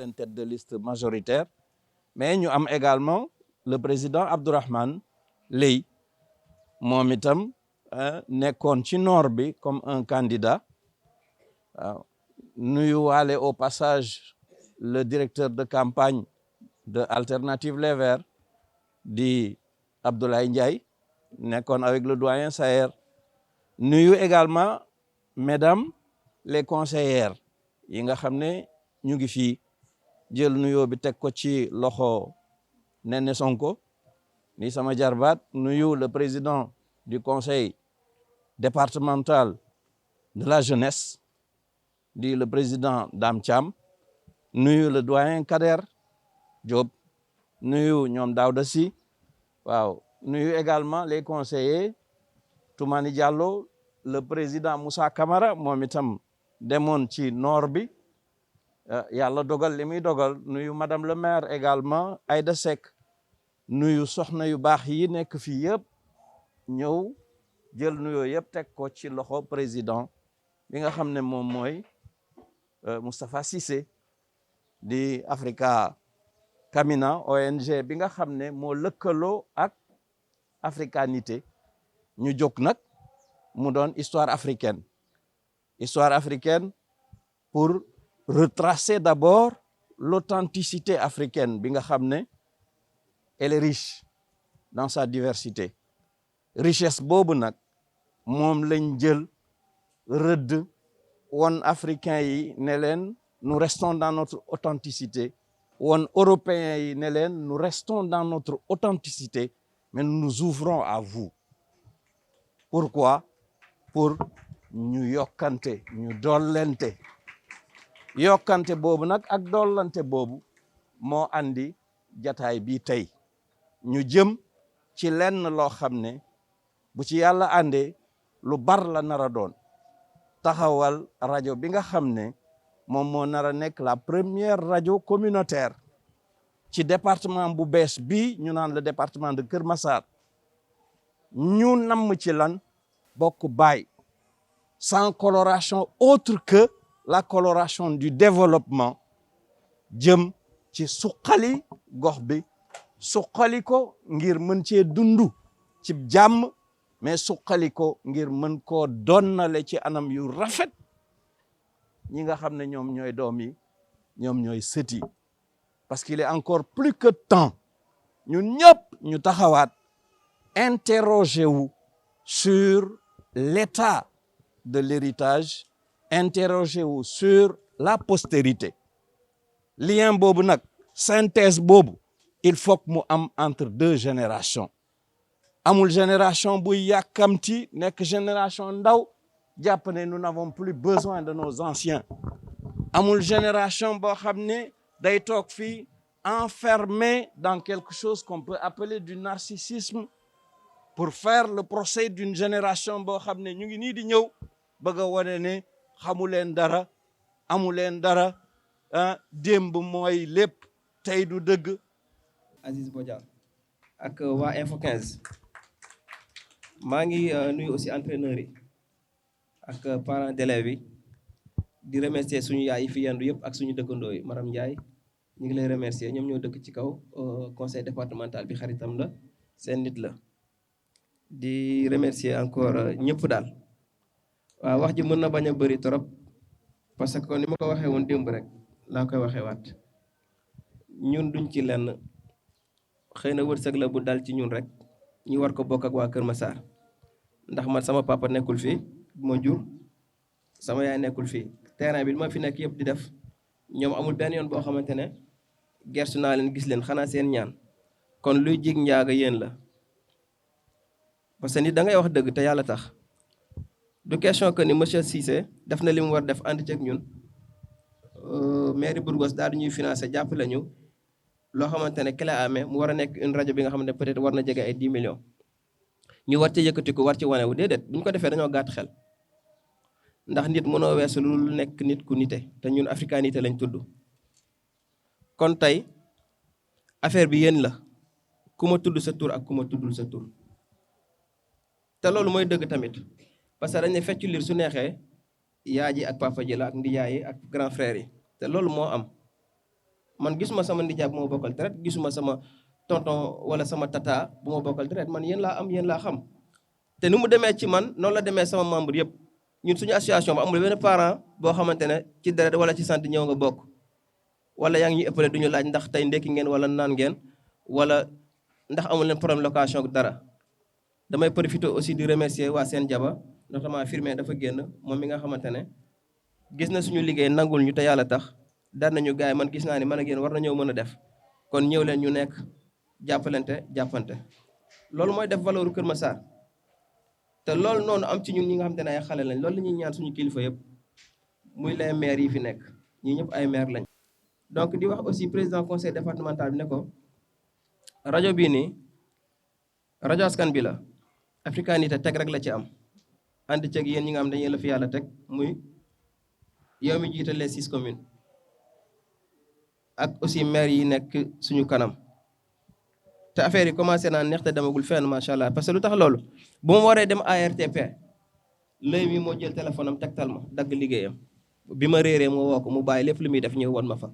seen tête de liste majoritaire mais ñu am également le président Abdourahmane Leye moom itam nekkoon ci nord bi comme un candidat waaw nuyu waale au passage le directeur de campagne de Alternative Les Verts di Abdoulaye Ndiaye nekkoon avec le doyen Saher nuyu également mesdames les conseillères yi nga xam ne ñu ngi fii jël nuyoo bi teg ko ci loxo Néné Sonko ni sama jarbaat nuyu le président du conseil départemental de la jeunesse di le président Dame Thiam nuyu le doyen Kader Diop nuyu ñoom Daouda Sy waaw nuyu également les conseillers Toumani Diallo le président Moussa Camara moom itam demoon ci nord bi yàlla dogal li muy dogal nuyu madame le maire également Aïda Seck nuyu soxna yu baax yi nekk fii yëpp ñëw jël nuyoo yëpp teg ko ci loxo président bi nga xam ne moom mooy Moustapha Cissé di Africa Camina ONG bi nga xam ne moo lëkkaloo ak africanité ñu jóg nag mu doon histoire africaine pour retracer d'abord l'authenticité africaine bi nga xam ne elle est riche dans sa diversité richesse boobu nag moom lañ jël rëdd won africains yi ne leen nous restons dans notre authenticité won européens yi ne leen nous restons dans notre authenticité mais nous nous ouvrons à vous pourquoi pour ñu yokkante ñu dollante yokkante boobu nag ak dollante boobu moo andi jataay bi tey ñu jëm ci lenn loo xam ne bu ci yàlla àndee lu bar la nar a doon taxawal rajo bi nga xam ne moom moo nar a nekk la première rajo communautaire ci département bu bees bi ñu naan le département de Keur Massar ñu namm ci lan bokk baay sans coloration autre que la coloration du développement jëm ci suqali gox bi suqali ko ngir mën cee dundu ci jàmm mais suqali ko ngir mën koo donnale ci anam yu rafet ñi nga xam ne ñoom ñooy doom yi ñoom ñooy sët yi parce qu'il est encore plus que temps ñun ñëpp ñu taxawaat interroger wu sur l'état de l'héritage interroger wu sur la postérité lien boobu nag synthèse boobu il faut que mu am entre deux générations amul génération buy yàkkamti nekk génération ndaw jàpp ne nous n'avons plus besoin de nos anciens amul génération boo xam ne day toog fii enfermé dans quelque chose qu'on peut appeler du narcissisme pour faire le procès d'une génération boo xam ne ñu ngi nii di ñëw bëgg a wane ne xamu leen dara amu leen dara démb mooy lépp tey du dëgg. Aziz Bodian ak waa Info 15 maa ngi nuyu aussi entraîneurs yi ak parents d'élèves yi di remercier suñu yaay yi fi yendu yëpp ak suñu dëkkandoo yi Maram Ndiaye ñu ngi lay remercier ñoom ñoo dëkk ci kaw conseil départemental bi xaritam la seen nit la di remercier encore ñëpp daal waaw wax ji mën na bañ a bëri trop parce que ni ma ko waxee woon démb rek laa koy waxee waat ñun duñ ci lenn xëy na wërsëg la bu dal ci ñun rek ñu war ko bokk ak waa Kër Massar ndax man sama papa nekkul fii ma jur sama yaay nekkul fii terrain bi li ma fi nekk yëpp di def ñoom amul benn yoon boo xamante ne gersu naa leen gis leen xanaa seen ñaan kon luy jig njaaga yéen la parce que nit da ngay wax dëgg te yàlla tax du question que ni monsieur Cissé def na li mu war def ànd ceeg ñun mairie Bourgos daal di ñuy financé jàppale ñu loo xamante ne clé à main mu war a nekk une rajo bi nga xamante ne peut-être war na jege ay 10 millions ñu war ci yëkkati ko war ci wane wu déedéet bu ñu ko defee dañoo gàtt xel ndax nit mënoo weesu lu nekk nit ku nite te ñun africanité lañ tudd kon tey affaire bi yéen la ku ma tudd sa tur ak ku ma tuddul sa tur te loolu mooy dëgg tamit parce que dañ ne feccu liir su neexee yaa ji ak papa ji la ak ndijaay yi ak grand frère yi te loolu moo am man gisuma sama nijaay bu ma bokkal deret, gisuma sama tonton wala sama tata bu ma bokkal deret, man yéen laa am, yéen laa xam. te ni mu demee ci man noonu la demee sama membre yëpp. ñun suñu association ba amul benn parent boo xamante ne ci deret wala ci sant ñëw nga bokk, wala yaa ngi ñuy ëppale duñu laaj ndax tey ndekki ngeen wala naan ngeen, wala ndax amul leen problème location dara. damay profiter aussi di remercier waa Sen Jaba, notamment Firmin dafa génn, moom mi nga xamante ne gis na suñu liggéey nangul ñu te yàlla tax daan nañu gars yi man gis naa ni man ak yéen war nañoo mën a def, kon ñëw leen ñu nekk jàppalante jàppante. loolu mooy def valeur Kër Massar, te loolu noonu am ci ñun ñi nga xamante ne ay xale lañ. loolu la ñuy ñaan suñu kilifa yëpp, muy les maires yi fi nekk, ñii ñëpp ay maire lañ. donc di wax aussi président conseil départemental bi ne ko rajo bii nii rajo askan bi la, africanité teg rek la ci am, ànd ceeg yéen ñi nga xam ne yéen la fi yàlla teg, muy yow mi jiite les 6 communes ak aussi maire yi nekk suñu kanam. te affaire yi commencé naa neex te demagul fenn macha allah. parce que lu tax loolu, bu ma waree dem ARTP lay mi moo jël téléphone am tegtal ma dagg liggéeyam, bi ma réeree moo woo ko mu bàyyi lépp lu muy def ñëw won ma fa.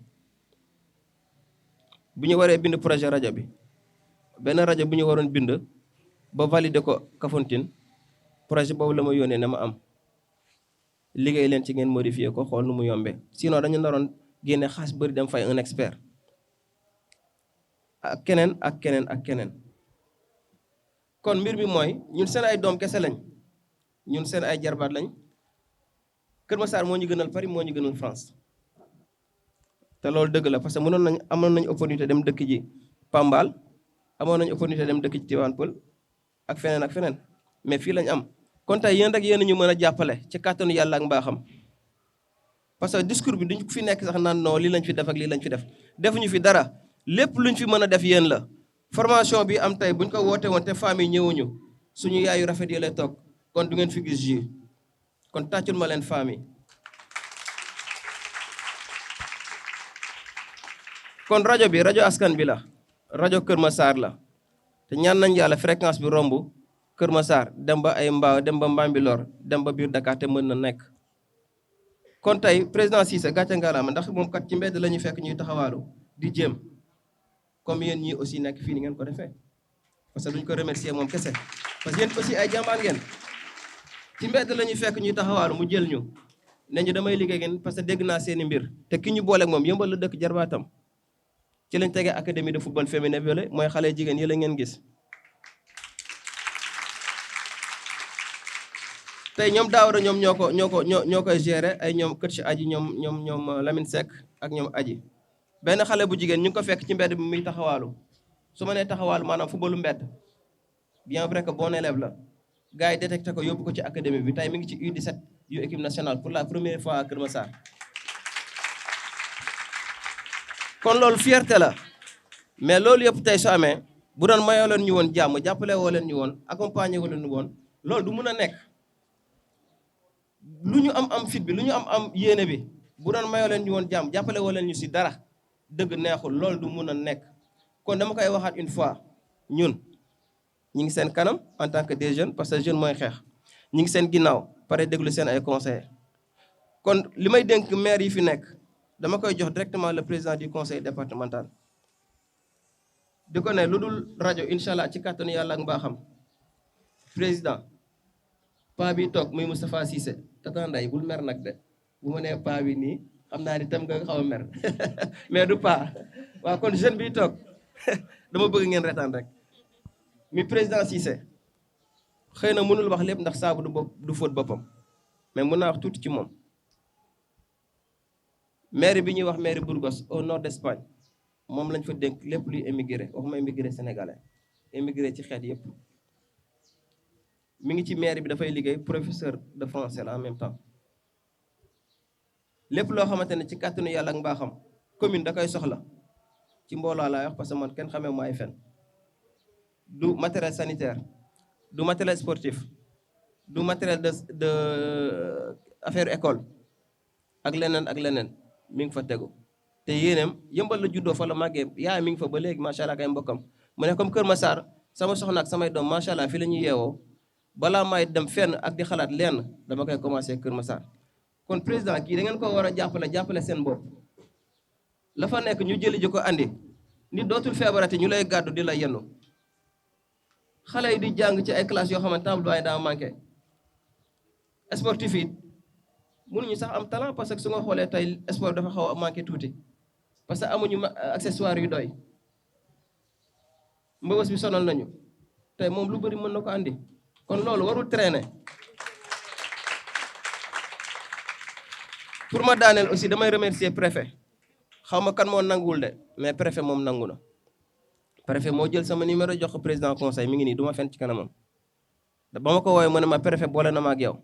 bu ñu waree bind projet rajo bi, benn rajo bu ñu waroon bind ba valider ko Kafountine, projet boobu la ma yónnee ne ma am liggéey leen ci ngeen modifier ko xool nu mu yombee. sinon dañu naroon génne xaas bëri dem fay un expert ak keneen ak keneen ak keneen. kon mbir mi mooy ñun seen ay doom kese lañ, ñun seen ay jarbaat lañ. Kër Massar moo ñu gënal Paris, moo ñu gënal France. te loolu dëgg la, parce que amoon nañ opportunité dem dëkk ji Pambal, amoon nañ opportunité dem dëkk ci Tivaouane Peulh ak feneen ak feneen, mais fii lañ am. kon tey yéen rek yéen ñu mën a jàppale ci kàttanu yàlla ak mbaaxam, parce que discours bi duñ fi nekk sax naan non lii lañ fi def ak lii lañ fi def. defuñu fi dara, lépp luñ fi mën a def yéen la. formation bi am tey buñ ko woote woon te famille ñëwuñu, suñu yaayu rafet yi lay toog, kon du ngeen fi gis ji. kon tàccul ma leen famille. kon rajo bi rajo askan bi la, rajo Kër Massar la, te ñaan nañ yàlla fréquence bi romb Kër Massar dem ba ay Mbao, dem ba Mbambilor, dem ba biir Dakar, te mën na nekk. kon tey président Cissé gàcce ngalaama, ndax moom kat ci mbedd la ñuy fekk ñuy taxawaalu di jéem, comme yéen ñii aussi nekk fii ni ngeen ko defee. parce que duñ ko remercier moom kese, parce que yéen aussi ay jàmbaar ngeen. ci mbedd la ñuy fekk ñuy taxawaalu mu jël ñu ne ñu damay liggéey ngeen, parce que dégg naa seeni mbir. te ki ñu booleeg moom Yëmbal la dëkk, jarbaatam. ci lañ tegee académie de football féminin violé, mooy xale jigéen yi la ngeen gis. tey ñoom Daawara ñoom ñoo koy gérer, ay ñoom kër ci aji, ñoom Lamine Seck ak ñoom aji. benn xale bu jigéen ñu ngi ko fekk ci mbedd bi muy taxawaalu. su ma nee taxawaalu maanaam footballu mbedd, bien vrai que bon élève la, gars yi détecté ko yóbbu ko ci académie bi. tey mi ngi ci U17 yu équipe nationale pour la première fois à Kër Massar. kon loolu fierté la, mais loolu yëpp tey su amee, bu doon mayoo leen ñu woon jàmm, jàppale woo leen ñu woon, accompagner woo leen ñu woon, loolu du mun a nekk. lu ñu am fit bi, lu ñu am yéene bi, bu doon mayoo leen ñu woon jàmm, jàppale woo leen ñu si dara, dëgg neexul, loolu du mun a nekk. kon dama koy waxaat une fois, ñun ñi ngi seen kanam en tant que des jeunes, parce que jeune mooy xeex. ñi ngi seen ginnaaw pare déglu seen ay conseillers. kon li may dénk maire yi fi nekk, dama koy jox directement le président du conseil départemental. di ko ne lu dul rajo incha allah ci kàttanu yàlla ak mbaaxam, président paa bi toog muy Moustapha Cissé, tata Nday bul mer nag de, bu ma nee paa bi nii xam naa ni tam nga xaw a mer mais du paa. waaw kon jeune bi toog dama bëgg ngeen retaan rek. mi président Cissé xëy na mënul wax lépp ndax saabu du fóot boppam, mais mën naa wax tuuti ci moom. maire bi ñuy wax maire Burgos au nord d'Espagne, moom lañ fa dénk lépp luy émigré, waxuma émigré sénégalais, émigré ci xeet yëpp. mi ngi ci maire bi dafay liggéey, professeur de français la en même temps. lépp loo xamante ne ci kàttanu yàlla ak mbaaxam commune da koy soxla, ci mbooloo laay wax parce que man kenn xamee ma ay fen. du matériel sanitaire, du matériel sportif, du matériel de affaire école ak leneen mi ngi fa tegu. te yéeneem Yëmbal la juddoo, fa la màggee, yaay mi ngi fa ba léegi macha allah, kay mbokkam. mu ne comme Kër Massar sama soxna ak samay doom macha allah fi la ñuy yeewoo, balaa may dem fenn ak di xalaat lenn dama koy commencé Kër Massar. kon président kii da ngeen ko war a jàppale seen bopp. la fa nekk ñu jëli ji ko andi nit dootul feebarati ñu lay gàddu di la yennu xale yi di jàng ci ay classes yoo xamante ne doyen daa manqué sportif yi mënuñu sax am talent parce que su nga xoolee tey sport dafa xaw a manqué tuuti parce que amuñu accessoire yu doy mbëbës bi sonal nañu tey moom lu bëri mën na ko andi kon loolu warul traîner. pour ma daaneel aussi damay remercier préfet xaw ma kan moo nanguwul de mais préfet moom nangu na préfet moo jël sama numéro jox ko président conseil mi ngi nii du ma fen ci kanamam ba ma ko woowee mu ne ma préfet boole na ma ak yow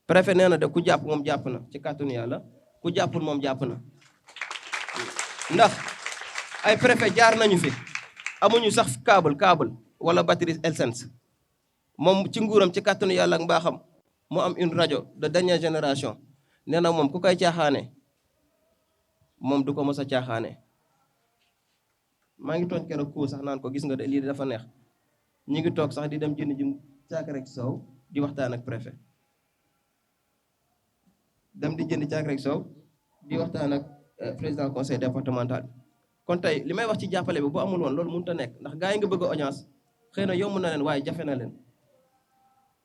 préfet nee na de ku jàpp moom jàpp na ci kàttanu yàlla ku jàppul moom jàpp na ndax ay préfet jaar nañu fi amuñu sax câble wala batterie Elsense moom ci nguuram ci kàttanu yàlla ak mbaaxam mu am une rajo de dernière génération nee na moom ku koy caaxaane moom du ko mos a caaxaane maa ngi tooñ keroog ko sax naan ko gis nga de lii dafa neex ñi ngi toog sax di dem jënd ji caakiri soow di waxtaan ak préfet dem di jënd caakiri soow di waxtaan ak président conseil départemental kon tey li may wax ci jàppale bi bu amul woon loolu mënut a nekk ndax gars yi nga bëgg a audience xëy na yomb na leen waaye jafe na leen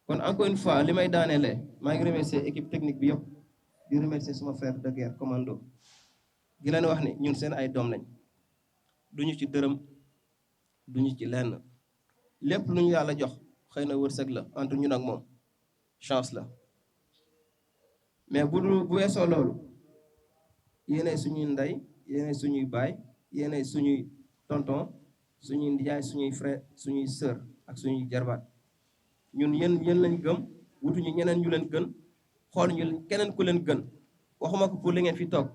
kon encore une fois li may daaneele maa ngi remercier équipe technique bi yëpp di remercier suma frère de guerre commando di leen wax ni ñun seen ay doom lañ duñu ci dërëm duñu ci lenn lépp lu ñu yàlla jox xëy na wërsëg la entre ñun ak moom chance la mais bu weesoo loolu yéenay suñuy ndey yéenay suñuy baay yéenay suñuy tonton suñuy ndiyaay suñuy frère suñuy sœur ak suñuy jarbaat ñun yéen lañ gëm wutuñu ñeneen ñu leen gën xool ñu keneen ku leen gën waxuma ko pour li ngeen fi toog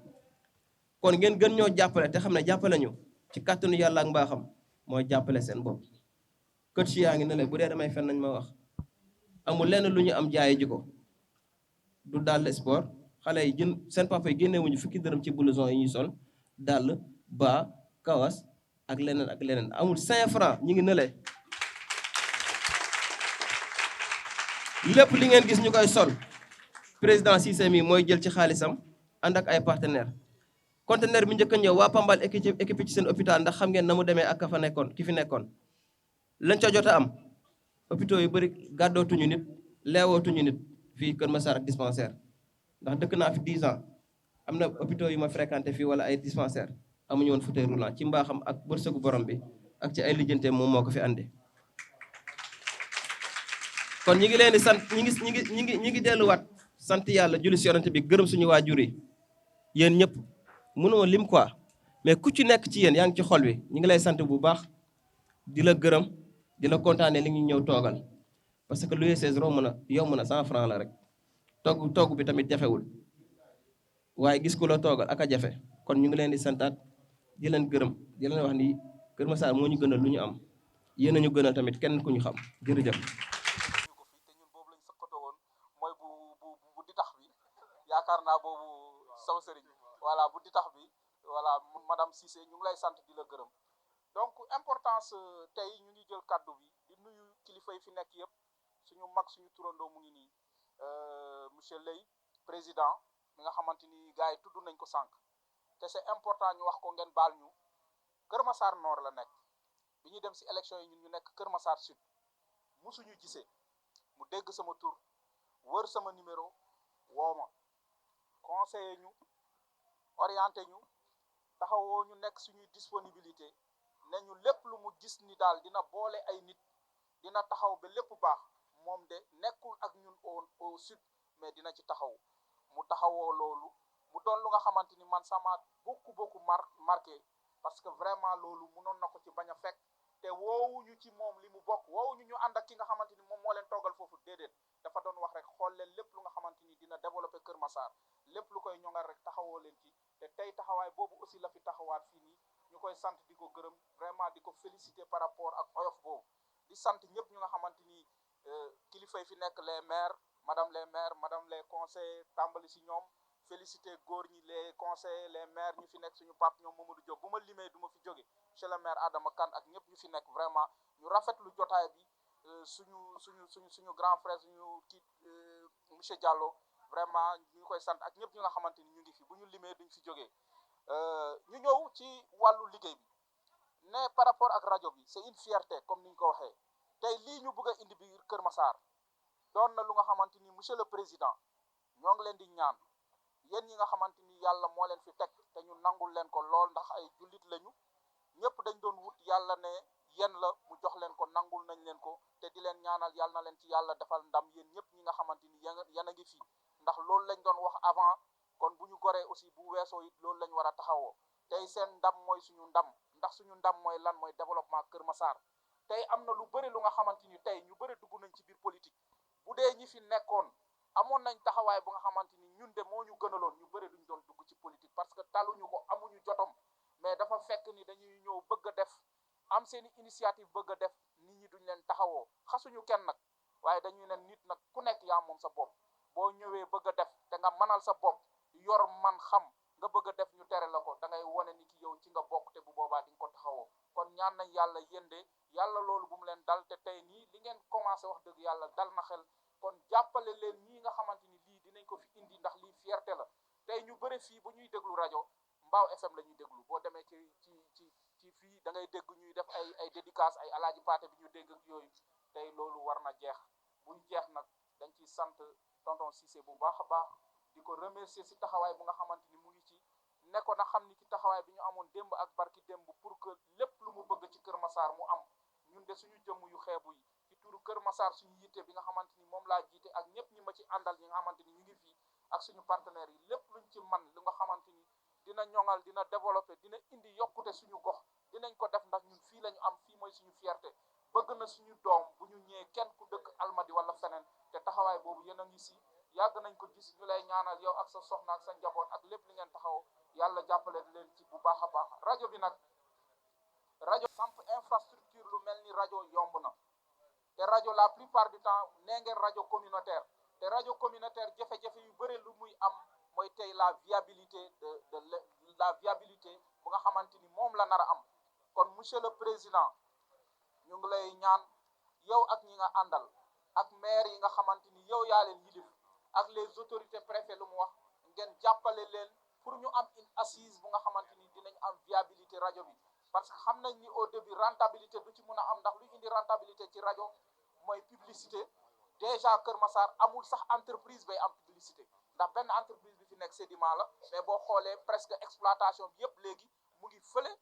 kon ngeen gën ñoo jàppale te xam ne jàppale ñu ci kàttanu yàlla ak mbaaxam mooy jàppale seen bopp coach yaa ngi ne la bu dee damay fen nañ ma wax amul lenn lu ñu am jaayi ji ko du dàll sport xale yi seen papa yi génnewuñu fukki dërëm ci blouson yi ñuy sol dàll ba kawas ak leneen amul 5 francs ñi ngi nële lépp li ngeen gis ñu koy sol président Cissé mi mooy jël ci xaalisam ànd ak ay partenaires conteneur bi njëkk a ñëw waa Pambal équipe ci seen hôpital ndax xam ngeen na mu demee ak ka fa nekkoon ki fi nekkoon lañ ca jot a am hôpitaux yu bëri gàddootuñu nit leewootuñu nit fii Kër Massar ak dispensaire ndax dëkk naa fi 10 ans am na hôpitaux yu ma fréquenté fii wala ay dispensaire amuñu woon fauteuil roulant ci mbaaxam ak bërsëgu borom bi ak ci ay lijjante moom moo ko fi andi kon ñi ngi leen di sant ñi ngi delluwaat sant yàlla julli si yonent bi gërëm suñu waajur yi yéen ñëpp mënoo lim quoi mais ku ci nekk ci yéen yaa ngi ci xol wi ñu ngi lay sant bu baax di la gërëm di la kontaane li ñu ñëw toogal parce que lu seize romb na yomb na 100 francs la rek togg bi tamit jafewul waaye gis ku la toogal ak a jafe kon ñu ngi leen di santaat di leen gërëm di leen wax ni Kër Massar moo ñu gënal lu ñu am yéen a ñu gënal tamit kenn ku ñu xam jërëjëf. yaakaar naa boobu sama sëriñ voilà bu di tax bi voilà madame Cissé ñu ngi lay sant di la gërëm donc importance tey ñu ngi jël kaddu bi di nuyu kilifa yi fi nekk yëpp suñu mag suñu turandoo mu ngi nii monsieur Lay président mi nga xamante ni gars yi tudd nañ ko sànq te c'est important ñu wax ko ngeen baal ñu Kër Massar Nord la nekk bi ñuy dem si élection yi ñun ñu nekk Kër Massar Sud musuñu gisee mu dégg sama tur wër sama numéro woo ma conseiller ñu orienté ñu taxawoo ñu nekk suñuy disponibilité ne ñu lépp lu mu gis ni daal dina boole ay nit dina taxaw ba lépp baax moom de nekkul ak ñun au sud mais dina ci taxaw mu taxawoo loolu mu doon lu nga xamante ni man sama beaucoup marqué parce que vraiment loolu mënoon na ko ci bañ a fekk te woowuñu ci moom li mu bokk woowuñu ñu ànd ak ki nga xamante ni moom moo leen toogal foofu déedéet dafa doon wax rek xool leen lépp lu nga xamante ni dina développer Kër Massar lépp lu koy ñongal rek taxawoo leen ci te tey taxawaay boobu aussi la fi taxawaat fii nii ñu koy sant di ko gërëm vraiment di ko féliciter par rapport ak oyof boobu di sant ñëpp ñu nga xamante ni kilifa yi fi nekk les maires madame les conseillers tàmbali si ñoom féliciter góor ñi les conseillers les maires ñu fi nekk suñu pap ñoom Mamadou Diop bu ma limee du ma fi jóge monsieur le maire Adama Kane ak ñëpp ñu fi nekk vraiment ñu rafetlu jotaay bi suñu grand frère suñu kii monsieur Diallo vraiment ñu ngi koy sant ak ñëpp ñu nga xamante ni ñu ngi fi bu ñu limee duñ fi jógee ñu ñëw ci wàllu liggéey bi ne par rapport ak rajo bi c'est une fierté comme ni ñu ko waxee tey lii ñu bëgg a indi biir Kër Massar doon na lu nga xamante ni monsieur le président ñoo ngi leen di ñaan yéen ñi nga xamante ni yàlla moo leen fi teg te ñu nangul leen ko lool ndax ay jullit lañu ñëpp dañ doon wut yàlla ne yéen la mu jox leen ko nangul nañ leen ko te di leen ñaanal yàlla na leen ci yàlla defal ndam yéen ñëpp ñi nga xamante ni yéen a ngi fi ndax loolu lañ doon wax avant kon bu ñu goree aussi bu weesoo it loolu lañ war a taxawoo tey seen ndam mooy suñu ndam ndax suñu ndam mooy lan mooy développement Kër Massar tey am na lu bëri lu nga xamante ni tey ñu bëri dugg nañ ci biir politique bu dee ñi fi nekkoon amoon nañ taxawaay bu nga xamante ni ñun de moo ñu gënaloon ñu bëri duñ doon dugg ci politique parce que taluñu ko amuñu jotom mais dafa fekk ni dañuy ñëw bëgg a def am seeni initiative bëgg a def nit ñi duñ leen taxawoo xasuñu kenn nag waaye dañuy ne nit nag ku nekk yaa moom sa bopp boo ñëwee bëgg a def te nga mënal sa bopp yor man xam nga bëgg a def ñu tere la ko da ngay wane ni ki yow ci nga bokk te bu boobaa di nga ko taxawoo kon ñaan nañ yàlla yénde yàlla loolu bu mu leen dal te tey nii li ngeen commencé wax dëgg yàlla dal na xel kon jàppale leen ñii nga xamante ni lii dinañ ko fi indi ndax lii fierté la tey ñu bëri fii bu ñuy déglu rajo Mbaaw FM la ñuy déglu boo demee ci fii da ngay dégg ñuy def ay dédicace ay alaaji paate bi ñu dégg ak yooyu tey loolu war na jeex buy jeex nag dañ ciy sant tonton Cissé bu baax a baax di ko remercier si taxawaay bu nga xamante ni mu ngi ci nekkoon na xam ni ci taxawaay bi ñu amoon démb ak barki démb pour que lépp lu mu bëgg ci Kër Massar mu am ñun de suñu jëmm yu xeebu yi ci turu Kër Massar suñu yitte bi nga xamante ni moom laa jiite ak ñëpp ñi ma ci àndal ñi nga xamante ni ñu ngi fii ak suñu partenaires yi lépp luñ ci man lu nga xamante ni dina ñoŋal dina développer dina indi yokkute suñu gox dinañ ko def ndax ñun fii lañu am fii mooy suñu fierté bëgg na suñu doom bu ñu ñëwee kenn ku dëkk Almadi wala feneen te taxawaay boobu yéen a ngi si yàgg nañ ko gis ñu lay ñaanal yow ak sa soxna ak sa njaboot ak lépp li ngeen taxaw yàlla jàppale leen ci bu baax a baax rajo bi nag rajo samp infrastructure lu mel ni rajo yomb na te rajo la plupart du temps nee ngeen rajo communautaire te rajo communautaire jafe-jafe yu bëri lu muy am mooy tey la viabilité de la viabilité bu nga xamante ni moom la nar a am kon monsieur le président ñu ngi lay ñaan yow ak ñi nga àndal ak maire yi nga xamante ni yow yaa leen yilif ak les autorités préfet lu mu wax ngeen jàppale leen pour ñu am une assise bu nga xamante ni dinañ am viabilité rajo bi parce que xam nañ ni au début rentabilité du ci mun a am ndax lu indi rentabilité ci rajo mooy publicité déjà Kër Massar amul sax entreprise bay am publicité ndax benn entreprise bi fi nekk Sedima la mais boo xoolee presque exploitation bi yëpp léegi mu ngi fële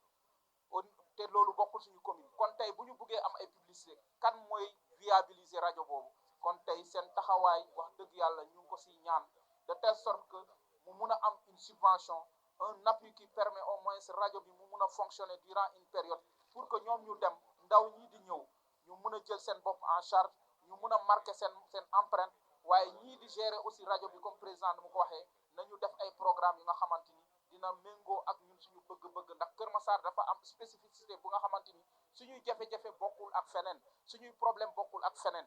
te loolu bokkul suñu commune kon tey bu ñu buggee am ay publicité kan mooy viabiliser rajo boobu kon tey seen taxawaay wax dëgg yàlla ñu ngi ko siy ñaan de telle sorte que mu mun a am une subvention un appui qui permet au moins rajo bi mu mun a fonctionner durant une période pour que ñoom ñu dem ndaw ñii di ñëw ñu mun a jël seen bopp en charge ñu mun a marquer seen empreinte waaye ñii di gérer aussi rajo bi comme président ni mu ko waxee nañu def ay programme yu nga xamante ni dina méngoo ak ñun suñu bëgg-bëgg ndax Kër Massar dafa am spécificité bu nga xamante ni suñuy jafe-jafe bokkul ak feneen suñuy problème bokkul ak feneen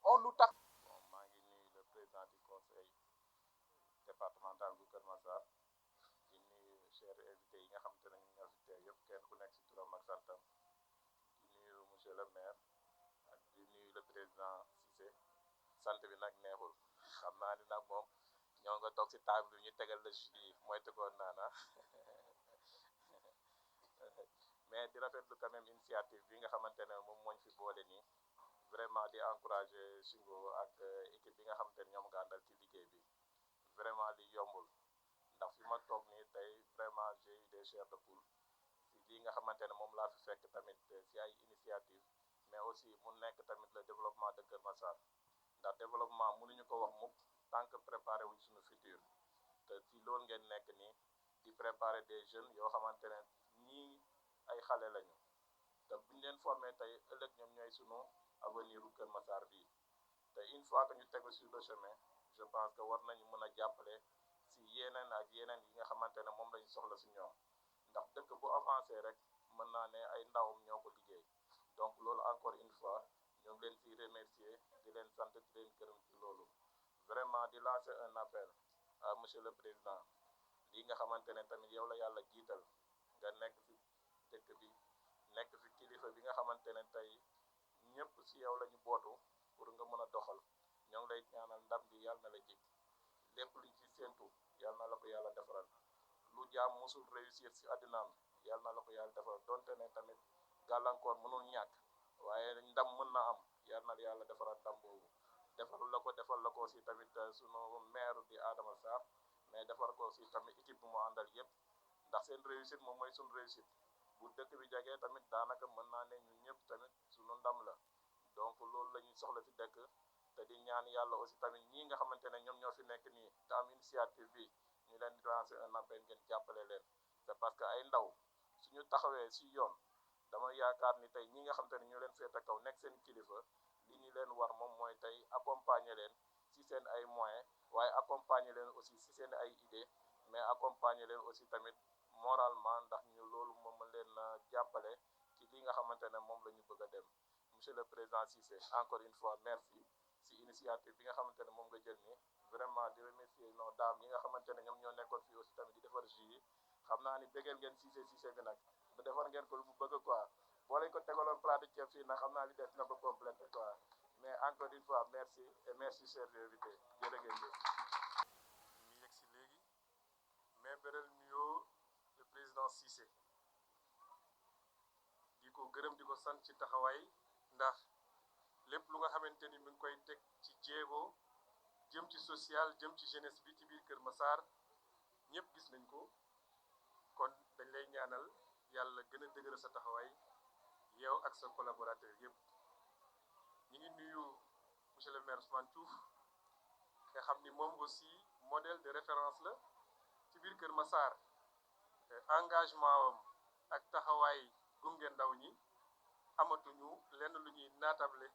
on lu tax. Bon, maa ngi nuyu le président du conseil départemental bu Kër Massar di nuyu chers invités yi nga xamante ne ñoo fi teew yëpp kenn ku nekk si turam ak santam di nuyu monsieur le maire ak di nuyu le président Cissé sant bi nag neexul xam naa ni nag moom ñoo nga toog si table bi ñu tegal la jus mooy tegoon naana mais di rafetlu quand même initiative bi nga xamante ne moom mooñ fi boole nii vraiment di encourager Shingo ak équipe bi nga xamante ne ñoom nga àndal ci liggéey bi vraiment li yombul ndax fi ma toog nii tey vraiment j'ai eu des chairs de poule si lii nga xamante ne moom laa fi fekk tamit si ay initiative mais aussi mu nekk tamit le développement de Kër Massar ndax développement mënuñu ko wax mukk tant que préparé wuñ suñu futur te si loolu ngeen nekk nii di préparer des jeunes yoo xamante ne ñii ay xale lañu te buñ leen formé tey ëllëg ñoom ñooy sunu avenir u Kër Massar bii te une fois que ñu tegu sur le chemin je pense que war nañu mën a jàppale si yeneen ak yeneen yi nga xamante ne moom lañu soxla si ñoom ndax dëkk bu avancé rek mën naa ne ay ndawam ñoo ko liggéey donc loolu encore une fois ñoo ngi leen si remercier di leen sant di leen gërëm ci loolu vraiment di lancer un appel à monsieur le président lii nga xamante ne tamit yow la yàlla jiital nga nekk fi dëkk bi nekk fi kilifa bi nga xamante ne tey ñëpp si yow la ñu bootu pour nga mën a doxal ñoo ngi lay ñaanal ndam bi yàlla na la jig lépp luñ ci séentu yàlla na la ko yàlla defaral lu jaam musul réussir si àddinaam yàlla na la ko yàlla defal donte ne tamit gàllankoor mënul ñàkk waaye ndam mën na am yàlla na yàlla defaraat ndam boobu defal la ko aussi tamit sunu maire di Adama Sarr mais defar ko aussi tamit équipe bu mu àndal yëpp ndax seen réussite moom mooy suñu réussite bu dëkk bi jagee tamit daanaka mën naa ne ñun ñëpp tamit suñu ndam la donc loolu la ñuy soxla ci dëkk te di ñaan yàlla aussi tamit ñii nga xamante ne ñoom ñoo fi nekk nii te am initiative bi ñu leen di lancer un appel ngeen jàppale leen c'est parce que ay ndaw suñu taxawee si yoon dama yaakaar ni tey ñi nga xamante ne ñoo leen féete kaw nekk seen kilifa li ñu leen war moom mooy tey accompagner leen si seen ay moyens waaye accompagner leen aussi si seen ay idées mais accompagner leen aussi tamit moralement ndax ñu loolu moom mën leen jàppale ci li nga xamante ne moom la ñu bëgg a dem monsieur le président Cissé encore une fois merci si initiative bi nga xamante ne moom nga jël ni vraiment di remercier nos dames yi nga xamante ne ñoom ñoo nekkoon fii aussi tamit di defar jus yi xam naa ni bëggeel ngeen Cissé bi nag ba defar ngeen ko lu mu bëgg quoi boo lañ ko tegaloon plat de ceeb fii nag xam naa li des na ko complété quoi mais encore une fois merci et merci chers invités jërë ngeen jëf mi yegg si léegi mais beral nuyoo le président Cissé di ko gërëm di ko sant ci taxawaay ndax lépp lu nga xamante ni mi ngi koy teg ci jéego jëm ci social jëm ci jeunesse bi ci biir Kër Massar ñëpp gis nañ ko kon dañ lay ñaanal yàlla gën a dëgëral sa taxawaay yow ak sa collaborateur yëpp ñi ngi nuyu monsieur le maire Ousmane Diouf nga xam ni moom aussi modèle de référence la ci biir Kër Massar engagement am ak taxawaay gunge ndaw ñi amatuñu lenn lu ñuy naatable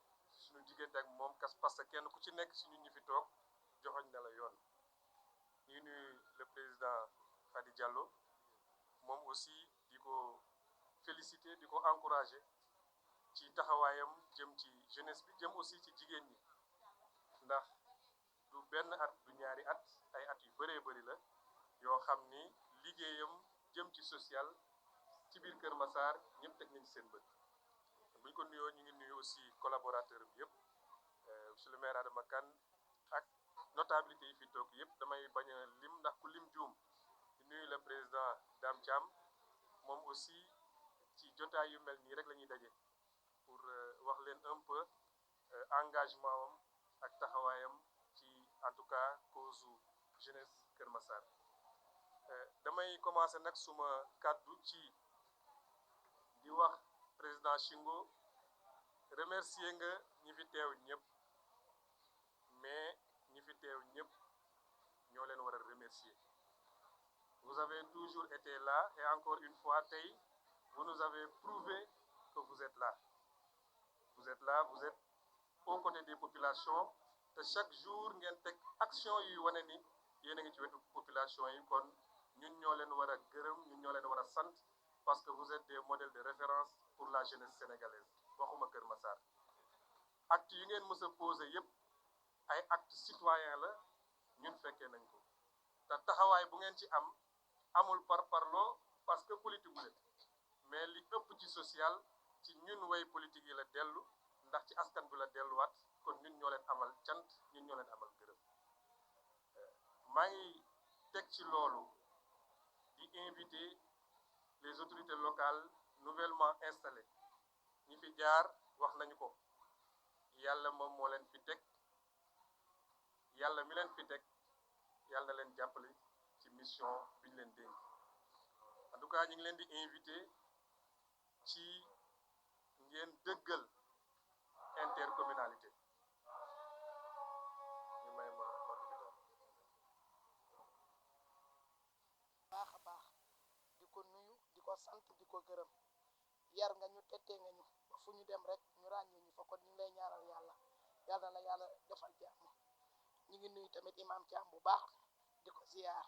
suñu diggante ak moom parce que kenn ku ci nekk si ñun ñi fi toog joxoñ na la yoon ñu ngi nuyu le président Khady Diallo moom aussi di ko féliciter di ko encourager ci taxawaayam jëm ci jeunesse bi jëm aussi ci jigéen ñi ndax du benn at du ñaari at ay at yu bëree bëri la yoo xam ni liggéeyam jëm ci social ci biir Kër Massar ñëpp teg nañ seen bët bu ñu ko nuyoo ñu ngi nuyu aussi collaborateur bi yëpp monsieur le maire Adama Kane ak notabilité yi fi toog yëpp damay bañ a lim ndax ku lim juum di nuyu le président Dame Thiam moom aussi ci jotaay yu mel nii rek la ñuy daje pour wax leen un peu engagement am ak taxawaayam ci en tout cas cause jeunesse Kër Massar damay commencer nag suma kàddu ci di wax président Shingo remercier nga ñi fi teew ñëpp mais ñi fi teew ñëpp ñoo leen war a remercier vous avez toujours été là et encore une fois tey vous nous avez prouvé que vous êtes là vous êtes aux côtés des populations te chaque jour ngeen teg action yuy wane ni yéen a ngi ci wetu population yi kon ñun ñoo leen war a gërëm ñun ñoo leen war a sant parce que vous êtes des modèles de référence pour la jeunesse sénégalaise waxuma Kër Massar acte yu ngeen mës a posé yépp ay acte citoyen la ñun fekkee nañ ko te taxawaay bu ngeen ci am amul par parloo parce que politique bu leen mais li ëpp ci social ci ñun way politique yi la dellu ndax ci askan bi la delluwaat kon ñun ñoo leen amal cant ñun ñoo leen amal gërëm maa ngi teg ci loolu di inviter les autorités locales nouvellement installées ñi fi jaar wax nañu ko yàlla moom moo leen fi teg yàlla mi leen fi teg yàlla na leen jàppale ci mission bi ñu leen dénk en tout cas ñu ngi leen di inviter ci ngeen dëggal intercommunalité ñu may ma ordre bi daal. baax a baax di ko nuyu di ko sant di ko gërëm yar nga ñu tettee nga ñu ba fu ñu dem rek ñu ràññee ñu fa kon ñu ngi lay ñaanal yàlla yàlla na yàlla defal jàmm ñu ngi nuyu tamit imam Thiam bu baax di ko ziar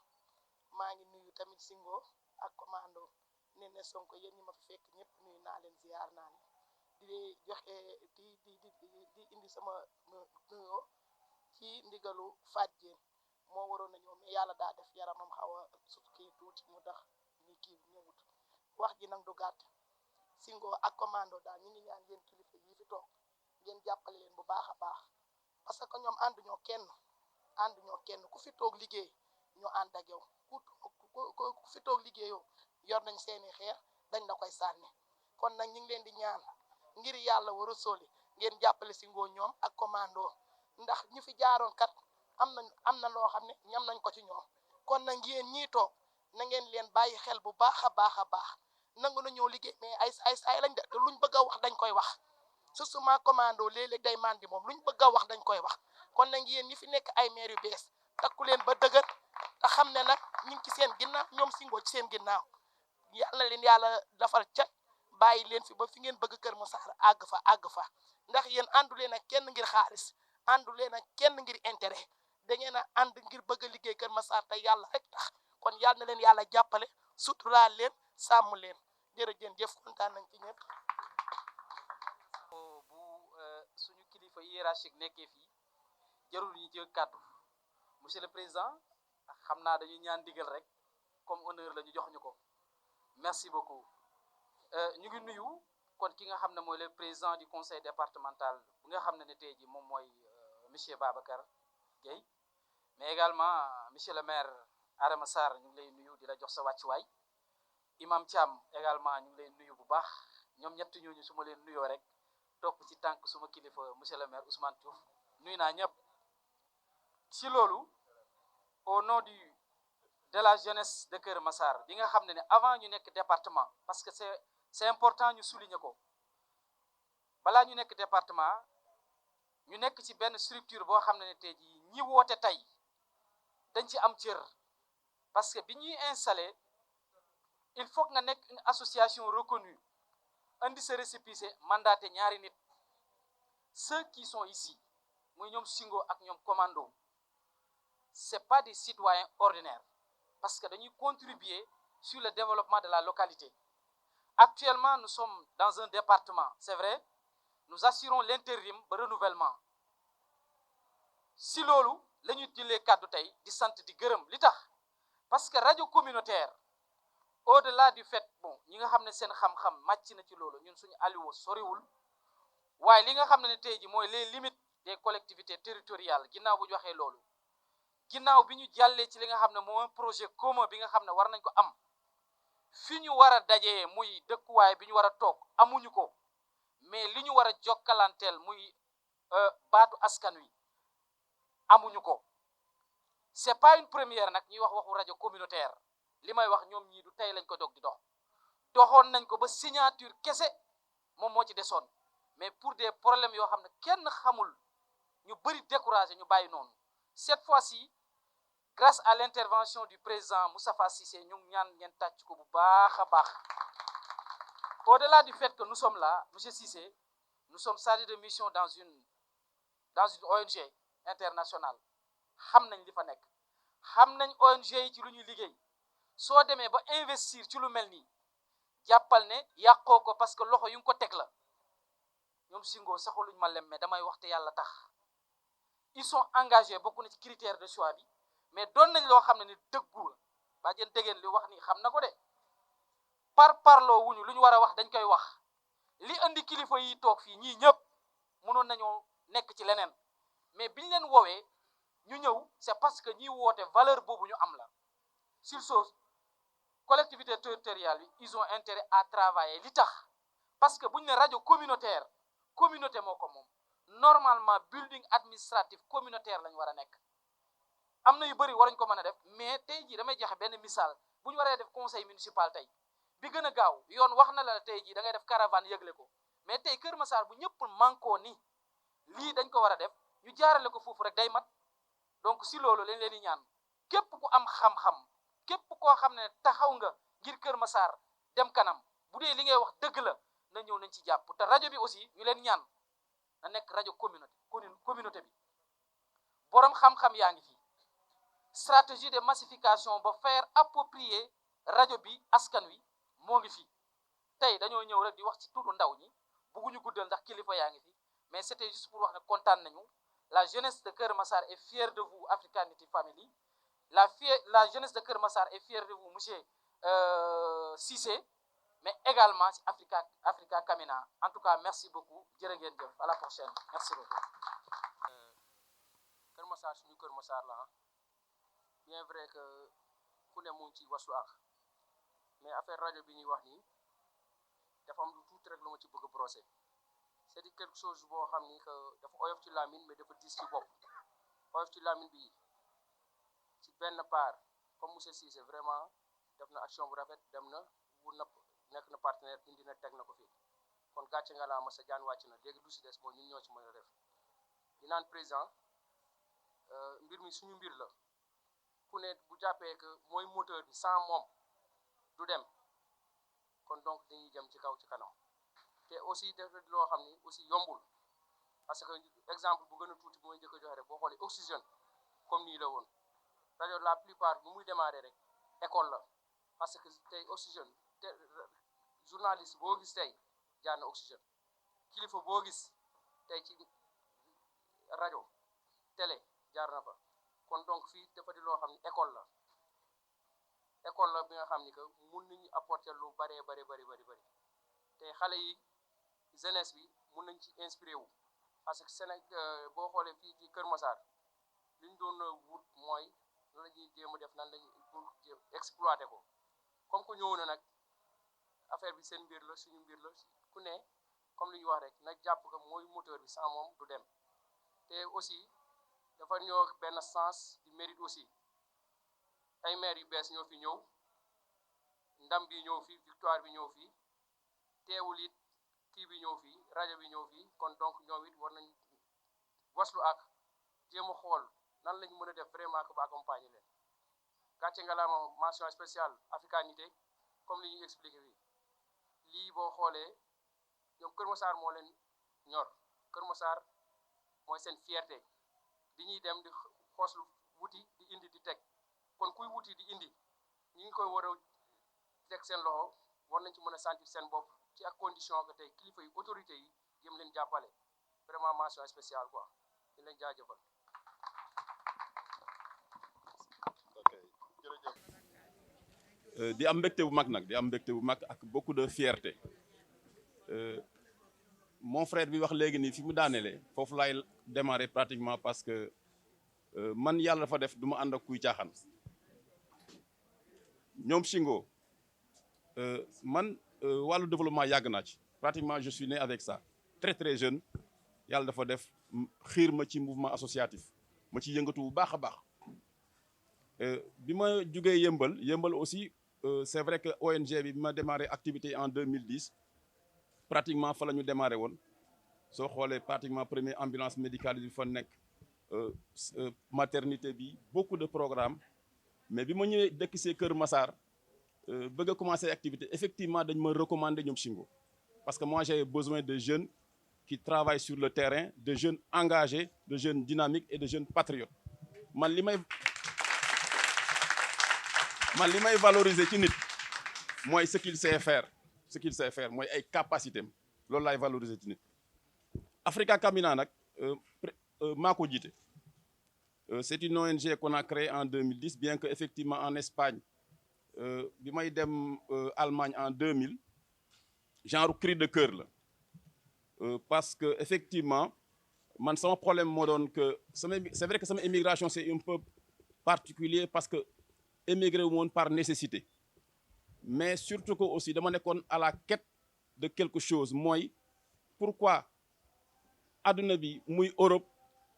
maa ngi nuyu tamit Singo ak commando Néné Sonko yéen ñi ma fi fekk ñëpp nuyu naa leen ziar naa leen di joxe di indi sama nuyoo ci ndigalu Fadjeen moo waroon a ñëw mais yàlla daa def yaramam xaw a sut kii tuuti mu tax ni kii ñëwut wax ji nag du gàtt Singo ak commando daal ñu ngi ñaan yéen kilifa yi fi toog ngeen jàppale leen bu baax a baax parce que ñoom ànduñoo kenn ku fi toog liggéey ñu ànd ak yow ku fi toog liggéeyoo yor nañ seeni xeer dañ la koy sànni kon nag ñu ngi leen di ñaan ngir yàlla war a sóoli ngeen jàppale si ngoo ñoom ak commando ndax ñu fi jaaroon kat am na loo xam ne ñam nañ ko ci ñoom kon nag yéen ñii toog na ngeen leen bàyyi xel bu baax a baax nangu na ñoo liggéey mais ay saay lañ de te luñ bëgg a wax dañ koy wax susuma commando léeg-léeg day mandi moom luñ bëgg a wax dañ koy wax kon nag yéen ñi fi nekk ay maire yu bees takku leen ba dëgër te xam ne nag ñu ngi ci seen ginnaaw ñoom Singo ci seen ginnaaw yàlla leen yàlla dafal cat bàyyi leen fi ba fi ngeen bëgg Kër Massar àgg fa ndax yéen àndu leen ak kenn ngir xaalis àndu leen ak kenn ngir intérêt da ngeen a ànd ngir bëgg a liggéey Kër Massar te yàlla rek tax kon yàlla na leen yàlla jàppale suturaal leen sàmm leen jërëjëf kontaan nañ ci ñëpp. bu suñu kilifa hiérarchique nekkee fii jarul ñu jël kàddu monsieur le président xam naa dañuy ñaan digal rek comme honneur la ñu jox ñu ko merci beaucoup ñu ngi nuyu kon ki nga xam ne mooy le président du conseil départemental bi nga xam ne tey jii moom mooy monsieur Babacar Gueye mais également monsieur le maire Adama Sarr ñu ngi lay nuyu di la jox sa wàccuwaay imam Thiam également ñu ngi lay nuyu bu baax ñoom ñett ñooñu su ma leen nuyoo rek topp ci tànk suma kilifa monsieur le maire Ousmane Diouf nuyu naa ñëpp ci loolu au nom de la jeunesse de Kër Massar bi nga xam ne avant ñu nekk département parce que c'est important ñu souligner ko balaa ñu nekk département ñu nekk ci benn structure boo xam ne tey jii ñi woote tey dañ ci am cër parce que bi ñuy installé il faut nga nekk une association reconnue indi sa récépissé mandaté ñaari nit ceux qui sont ici muy ñoom Singo ak ñoom commando c'est pas des citoyens ordinaires parce que dañuy contribuer sur le développement de la localité. Actuellement nous sommes dans un département c'est vrai nous assurons l'intérim ba renouvellement si loolu la ñuy jëlee kàddu tey di sant di gërëm li tax parce que rajo communautaire au-delà du fait bon ñi nga xam ne seen xam-xam màcc na ci loolu ñun suñu alliwo soriwul waaye li nga xam ne tey ji mooy les limites des collectivités territoriales ginnaaw bu ñu waxee loolu ginnaaw bi ñu jàllee ci li nga xam ne mooy projet commun bi nga xam ne war nañ ko am fi ñu war a dajee muy dëkkuwaay bi ñu war a toog amuñu ko mais li ñu war a jokkalanteel muy baatu askan wi amuñu ko c'est pas une première nag ñuy wax waxu rajo communautaire li may wax ñoom ñii du tey lañ ko dog di doxoon nañ ko ba signature kese moom moo ci desoon mais pour des problèmes yoo xam ne kenn xamul ñu bëri découragé ñu bàyyi noonu cette fois-ci grâce à l'intervention du président Moustapha Cissé ñu ñaan ngeen tàcc ko bu baax a baax au-delà du fait que nous sommes là monsieur Cissé nous sommes chargés de mission dans une ONG internationale xam nañ li fa nekk xam nañ ONG yi ci lu ñuy liggéey soo demee ba investir ci lu mel nii jàppal ne yàqoo ko parce que loxo yu ngi ko teg la ñoom Singo saxaluñ ma lem mais damay wax te yàlla tax ils sont engagés bokk na ci critère de choix bi mais doon nañ loo xam ne ni dëggu la baa jeen déggeen li wax nii xam na ko de parloo wuñu lu ñu war a wax dañ koy wax li indi kilifa yi toog fii ñii ñëpp mënoon nañoo nekk ci leneen mais biñ leen woowee ñu ñëw c'est parce que ñiy woote valeur boobu ñu am la sur chose collectivité territoriale yi ils ont intérêt à travailler li tax parce que bu ñu ne rajo communautaire communauté moo ko moom normalement building administratif communautaire lañ war a nekk am na yu bëri waruñ ko mën a def mais tey jii damay joxe benn misaal bu ñu waree def conseil municipal tey bi gën a gaaw yoon wax na la tey jii da ngay def caravane yëgle ko mais tey Kër Massar bu ñëpp mànkoo ni lii dañ ko war a def ñu jaarale ko foofu rek day mat donc si loolu lañ leen di ñaan képp ku am xam-xam képp koo xam ne taxaw nga ngir Kër Massar dem kanam bu dee li ngay wax dëgg la na ñëw nañ ci jàpp te rajo bi aussi ñu leen ñaan na nekk rajo communauté bi boroom xam-xam yaa ngi fi stratégie de massification ba faire approprier rajo bi askan wi moo ngi fi tey dañoo ñëw rek di wax ci tuddu ndaw ñi bugguñu guddal ndax kilifa yaa ngi fi mais c'était juste pour wax ne kontaan nañu la jeunesse de Kër Massar est fière de vous Africanity Family la jeunesse de Kër Massar est fière de vous monsieur Cissé mais également ci Africa Camina en tout cas merci beaucoup jërë ngeen jëf à la prochaine merci beaucoup. Kër Massar suñu Kër Massar la bien vrai que ku ne mu ngi ci waslu ak mais affaire rajo bi ñuy wax nii dafa am lu tuuti rek lu ma ci bëgg a brosser c'est quelque chose boo xam ni que dafa oyof ci lamine mais dafa diis ci bopp oyof ci lamine bi ci benn part comme monsieur Cissé vraiment def na action bu rafet dem na wut na nekk na partenaire indi na teg na ko fii kon gàcce nga laa ma sa jaan wàcc na léegi du si des mooy ñun ñoo ci mën a def di naan président mbir mi suñu mbir la ku ne bu jàppee que mooy moteur bi sans moom du dem kon donc dañuy jëm ci kaw ci kanam te aussi def loo xam ni aussi yombul parce que exemple bu gën a tuuti bu may njëkk a joxe rek boo xoolee oxygène comme nii la woon rajo la plupart bu muy démarrer rek école la parce que tey oxygène te journaliste boo gis tey jaar na oxygène kilifa boo gis tey ci rajo télé jaar na fa kon donc fii dafa di loo xam ni école la bi nga xam ni que mun nañu apporter lu bari te xale yi jeunesse bi mun nañ ci inspiré wu parce que Sénégal boo xoolee fii ci Kër Massar li ñu doon wut mooy lan la ñuy jéem a def nan lañu pour exploiter ko comme que ñëw na nag affaire bi seen mbir la suñu mbir la ku ne comme li ñu wax rek nag jàpp que mooy moteur bi sans moom du dem te aussi dafa ñëw benn sens du mérite aussi ay maire yu bees ñoo fi ñëw ndam bi ñëw fi victoire bi ñëw fi teewul it kii bi ñëw fii rajo bi ñëw fii kon donc ñoom it war nañ waslu ak jéem a xool nan lañ mën a def vraiment que ba accompagner leen gàcce nga la mention spéciale africanité comme li ñuy expliqué fii lii boo xoolee ñoom Kër Massar moo leen ñor Kër Massar mooy seen fierté di ñuy dem di xooslu wuti di indi di teg kon kuy wuti di indi ñi ngi koy war a teg seen loxo war nañ ci mën a sentir seen bopp ci ak condition que tey kilifa yi autorité yi jëm leen jàppale vraiment mention spéciale quoi di leen jaajëfal. ok jërëjëf. di am mbégte bu mag nag di am mbégte bu mag ak beaucoup de fierté mon frère bi wax léegi nii fi mu daanelee foofu laay démarrer pratiquement parce que man yàlla dafa def du ma ànd ak kuy caaxaan ñoom Shingo man wàllu développement yàgg naa ci pratiquement je suis né avec ça très jeune yàlla dafa def xiir ma ci mouvement associatif ma ci yëngatu bu baax a baax bi ma jugee yëmbal aussi c'est vrai que ONG bi ma démarré activité en 2010 pratiquement fa la ñu démarré woon soo xoolee pratiquement première ambulance médicale bi fa nekk maternité bi beaucoup de programmes mais bi ma ñëwee dëkk see Kër Massar bëgg a commencer activité effectivement dañ ma recommander ñoom Shingo parce que moi j'ai besoin de jeunes qui travaillent sur le terrain de jeunes engagés de jeunes dynamiques et de jeunes patriotes man li may valoriser ci nit mooy ce qu'il sait faire mooy ay capacité am loolu laay valoriser ci nit Africa Camina nag maa ko jiite c'est une ONG qu'on a créée en 2010 bien que effectivement en Espagne bi may dem Allemagne en 2000 genre cri de cœur la parce que effectivement man sama problème moo doon que c'est vrai que sama immigration c'est un peu particulier parce que émigré wu woon par nécessité mais surtout que aussi dama nekkoon à la quête de quelque chose mooy pourquoi adduna bi muy Europe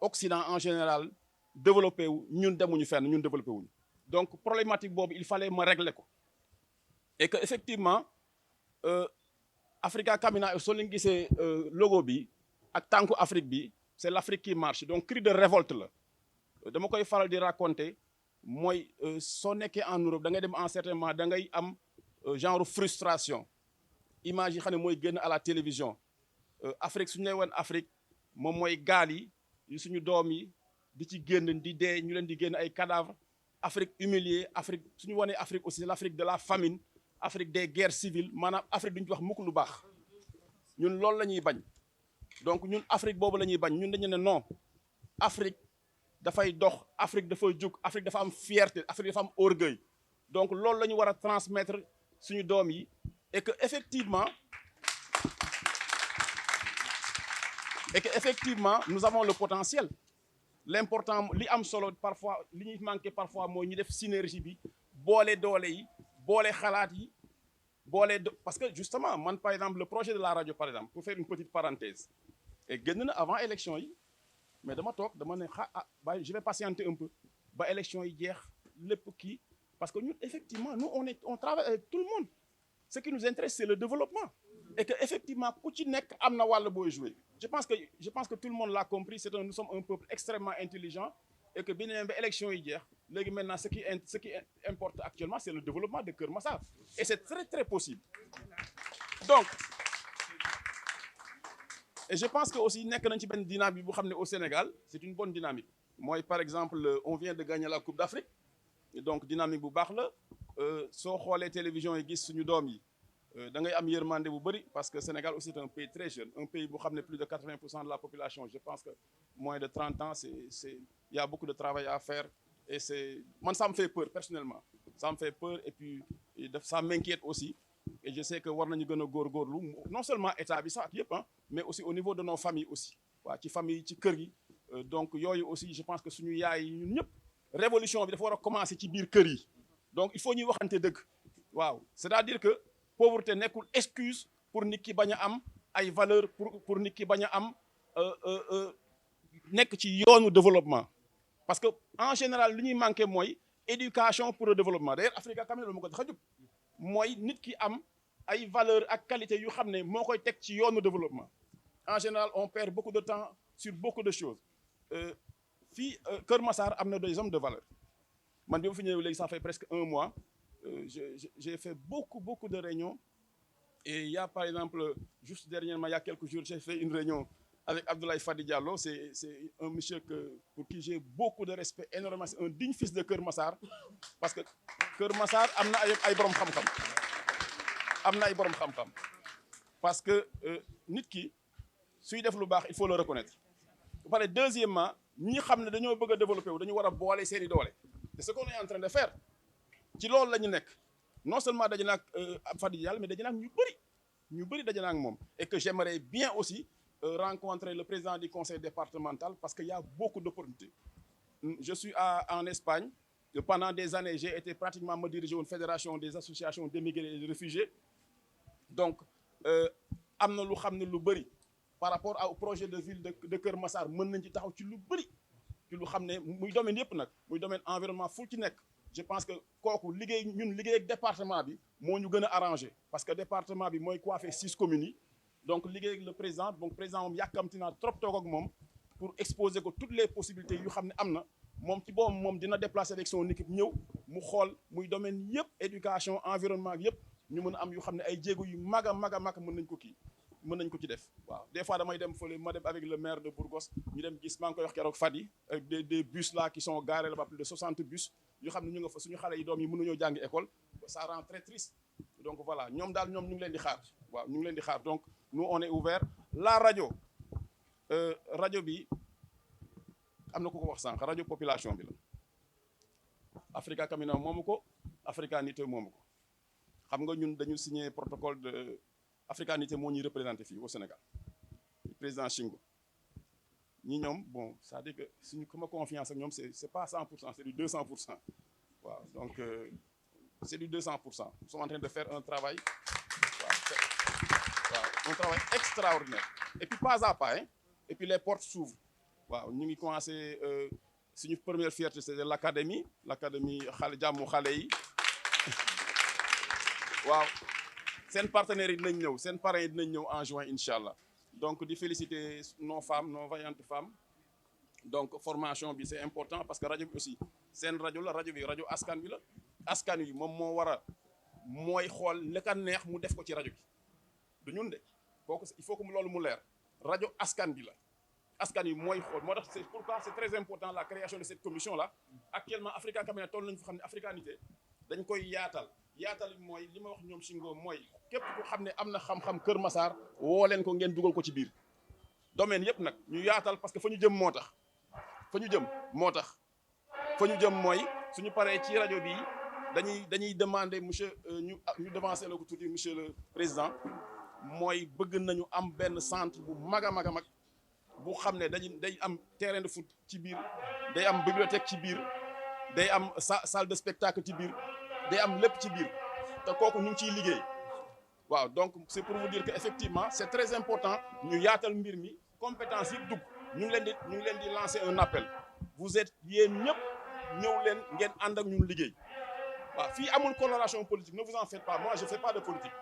Occident en général développé wu ñun demuñu fenn ñun développé wuñu donc problématique boobu il fallait ma régler ko et que effectivement Africa Camina soo leen gisee logo bi ak tànku Afrique bi c'est l'Afrique qui marche donc cri de révolte la dama koy faral di raconter mooy soo nekkee en Europe da ngay dem en certain moment da ngay am genre frustration image yi xam ne mooy génn à la télévision Afrique suñu lay woon Afrique moom mooy gaal yi suñu doom yi di ci génn di dee ñu leen di génn ay cadavres Afrique humiliée Afrique suñu wanee Afrique aussi c'est l'Afrique de la famine Afrique des guerres civiles maanaam Afrique duñu ci wax mukk lu baax ñun loolu la ñuy bañ donc ñun Afrique boobu la ñuy bañ ñun dañu ne non Afrique dafay dox Afrique dafay jug Afrique dafa am fierté Afrique dafa am orgueil donc loolu la ñu war a transmettre suñu doom yi et que effectivement nous avons le potentiel l'important li am solo parfois li ñuy manqué parfois mooy ñu def synergie bi boole doole yi boole xalaat yi parce que justement man par exemple le projet de la radio par exemple pour faire une petite parenthèse et génn na avant élection yi mais dama ne je vais patienter un peu ba élection yi jeex lépp kii parce que ñun effectivement nous on travaille avec tout le monde ce qui nous intéresse c'est le développement et que effectivement ku ci nekk am na wàll booy jouer je pense que tout le monde l'a compris nous sommes un peuple extrêmement intelligent et que bi ñu ba élection yi jeex léegi maintenant ce qui importe actuellement c'est le développement de Keur Massar et c'est très très possible donc et je pense que aussi nekk nañ ci benn dynamique bu xam ne au Sénégal c'est une bonne dynamique mooy par exemple on vient de gagner la Coupe d'Afrique donc dynamique bu baax la soo xoolee télévision yi gis suñu doom yi da ngay am yërmande bu bëri parce que Sénégal aussi c'est un pays très jeune un pays bu xam ne plus de 80% de la population je pense que moins de 30 ans il y a beaucoup de travail à faire et ça me fait peur personnellement ça me fait peur et puis ça m'inquiète aussi et je sais que war nañu gën a góorgóorlu non seulement état bi sax ak yëpp mais aussi au niveau de nos familles aussi waaw ci famille ci kër gi donc yooyu aussi je pense que suñu yaay yi ñun ñëpp révolution bi dafa war a commencer ci biir kër yi donc il faut ñuy waxante dëgg waaw c'est-à-dire que pauvreté nekkul excuse pour nit ki bañ a am ay valeurs pour nit ki bañ a am nekk ci yoonu développement parce que en général li ñuy manqué mooy éducation pour le développement d'ailleurs Africa quand même lu ma ko tax a jóg mooy nit ki am ay valeurs ak qualité yu xam ne moo koy teg ci yoonu développement en général on perd beaucoup de temps sur beaucoup de choses fii Keur Massar am na des hommes de valeur man bi ma fi ñëwee léegi ça fait presque un mois j'ai fait beaucoup de réunions et il y a par exemple juste dernièrement il y a quelques jours j'ai fait une réunion avec Abdoulaye Fadi Diallo c'est un monsieur pour qui j'ai beaucoup de respect énormément c'est un digne fils de Keur Massar parce que Keur Massar am na ay borom xam-xam parce que nit ki suy def lu baax il faut le reconnaître ba pare deuxièmement ñi xam ne dañoo bëgg a développer wu dañu war a boole seeni doole c'est ce qu'on est en train de faire ci loolu la ñu nekk non seulement daje naag Fadi Diallo mais daje naag ñu bëri daje naag moom et que j'aimerais bien aussi rencontrer le président du conseil départemental parce qu'il y a beaucoup d'opportunités. Je suis en Espagne. Pendant des années, j'ai été pratiquement me diriger une fédération des associations d'émigrés et de réfugiés. Donc, am na lu xam ne lu bëri par rapport au projet de ville de Keur Massar mën nañ ci taxaw ci lu bëri ci lu xam ne muy domaine yëpp nag muy domaine environnement fu ci nekk je pense que kooku ñun liggéey ak département bi moo ñu gën a arrangé parce que département bi mooy coiffé 6 communes yi donc liggéey ak le président donc président moom yàkkamti naa trop toog ak moom pour exposer ko toutes les possibilités yu xam ne am na moom ci boobu moom dina déplacer avec son équipe ñëw mu xool muy domaine yëpp éducation environnement yëpp ñu mën a am yu xam ne ay jéego yu mag a mag mën nañ ko ci def waaw des fois damay dem fële ma dem avec le maire de Bourgos ñu dem gis maa ngi koy wax keroog Fadi avec des bus là qui sont garés là-bas plus de 60 bus yu xam ne ñu nga fa suñu xale yi doom yi mënuñoo jàngi école ça rend très triste donc voilà ñoom ñu ngi leen di xaar waaw ñu ngi leen di xaar donc nous on est ouvert la rajo bi am na ku ko wax sànq rajo population bi la Africa Camina moomu ko Africanité moomu ko xam nga ñun dañu signé protocole de Africanité moo ñuy représenté fii au Sénégal président Shingo ñi ñoom bon c'est-à-dire que suñu sama confiance ak ñoom c'est pas 100% c'est du 200% waaw donc c'est du 200%. Nous sommes en train de faire un travail un travail extraordinaire et puis pas à pas et puis les portes s'ouvrent waaw ñu ngi commencé suñu première fierté c'est l'académie xale jàmmu xale yi waaw seen partenaires yi dinañ ñëw seen parrains yi dinañ ñëw en juin incha allah donc di féliciter nos vaillantes femmes donc formation bi c'est important parce que rajo bi aussi seen rajo askan bi la askan wi moom moo war a mooy xool li ka neex mu def ko ci rajo bi du ñun de kooku il faut que loolu mu leer rajo askan bi la askan wi mooy xool moo tax c'est pourquoi c'est très important la création de cette commission là actuellement Africa Camina toll nañu fa xam ne africanité dañ koy yaatal mooy li ma wax ñoom Shingo mooy képp ku xam ne am na xam-xam Keur Massar woo leen ko ngeen dugal ko ci biir domaine yëpp nag ñu yaatal parce que fa ñu jëm moo tax fa ñu jëm mooy suñu paree ci rajo bi dañuy demander monsieur ñu devancer la ko tuuti monsieur le président mooy bëgg nañu am benn centre bu mag a mag bu xam ne day am terrain de foot ci biir day am bibliothèque ci biir day am salle de spectacle ci biir day am lépp ci biir te kooku ñu ngi ciy liggéey waaw donc c'est pour vous dire que effectivement c'est très important ñu yaatal mbir mi compétence yi dugg ñu ngi leen di lancer un appel vous êtes yéen ñëpp ñëw leen ngeen ànd ak ñun liggéey waaw fii amul coloration politique ne vous en faites pas moi je fais pas de politique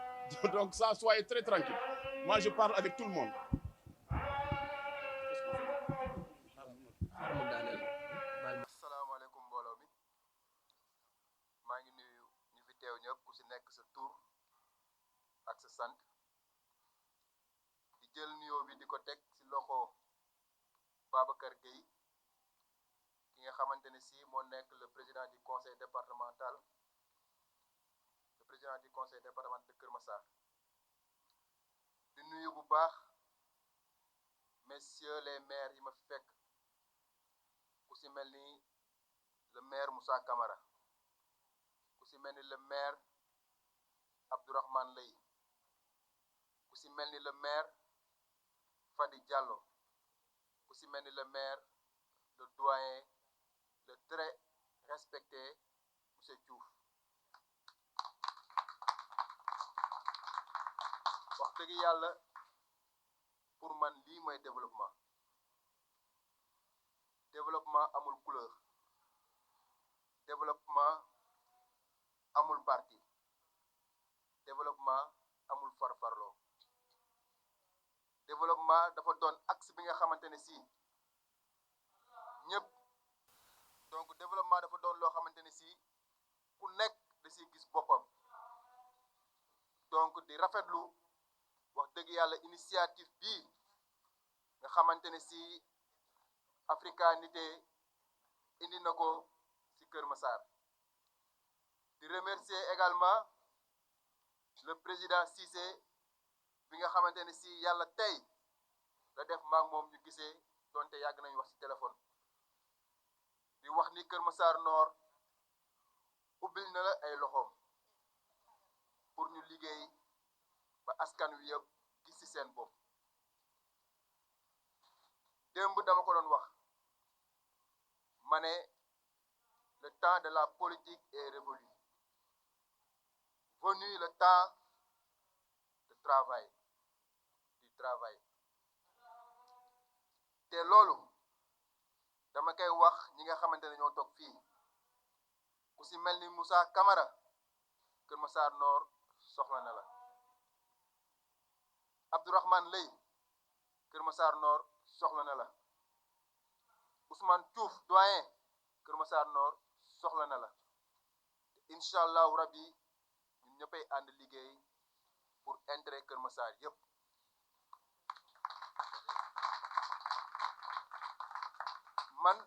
donc ça soyez très tranquille moi je parle avec tout le monde. asalaamaaleykum mbooloo mi maa ngi nuyu ñu fi teew ñëpp ku ci nekk sa tur ak sa sant di jël nuyoo bi di ko teg ci loxo Babacar Gueye ki nga xamante ne si moo nekk le président du conseil départemental de Kër Massar di nuyu bu baax messieurs les maires yi ma fi fekk ku ci mel ni le maire Moussa Camara ku ci mel ni le maire Abdourahmane Lay ku ci mel ni le maire Fadi Diallo ku ci mel ni le maire le doyen le très respecté monsieur Diouf wax dëgg yàlla pour man lii mooy développement amul couleur développement amul parti développement amul farfarloo développement dafa doon axe bi nga xamante ne si ñëpp donc développement dafa doon loo xamante ne si ku nekk da siy gis boppam donc di rafetlu wax dëgg yàlla initiative bii nga xamante ne si Africanité indi na ko ci Kër Massar di remercier également le président Cissé bi nga xamante ne si yàlla tey la def maak moom ñu gisee donte yàgg nañu wax ci téléphone di wax ni Kër Massar Nord ubbil na la ay loxoom pour ñu liggéey ba askan wi yëpp gis ci seen bopp démb dama ko doon wax ma ne le temps de la politique est révolu venu le temps de travail du travail te loolu dama koy wax ñi nga xamante ne ñoo toog fii ku ci mel ni Moussa Camara Kër Massar Nord soxla na la Abdourahmane Lay Kër Massar Nord soxla na la Ousmane Diouf doyen Kër Massar Nord soxla na la incha allahu rabbi ñun ñëppay ànd liggéey pour intérêt Kër Massar yëpp man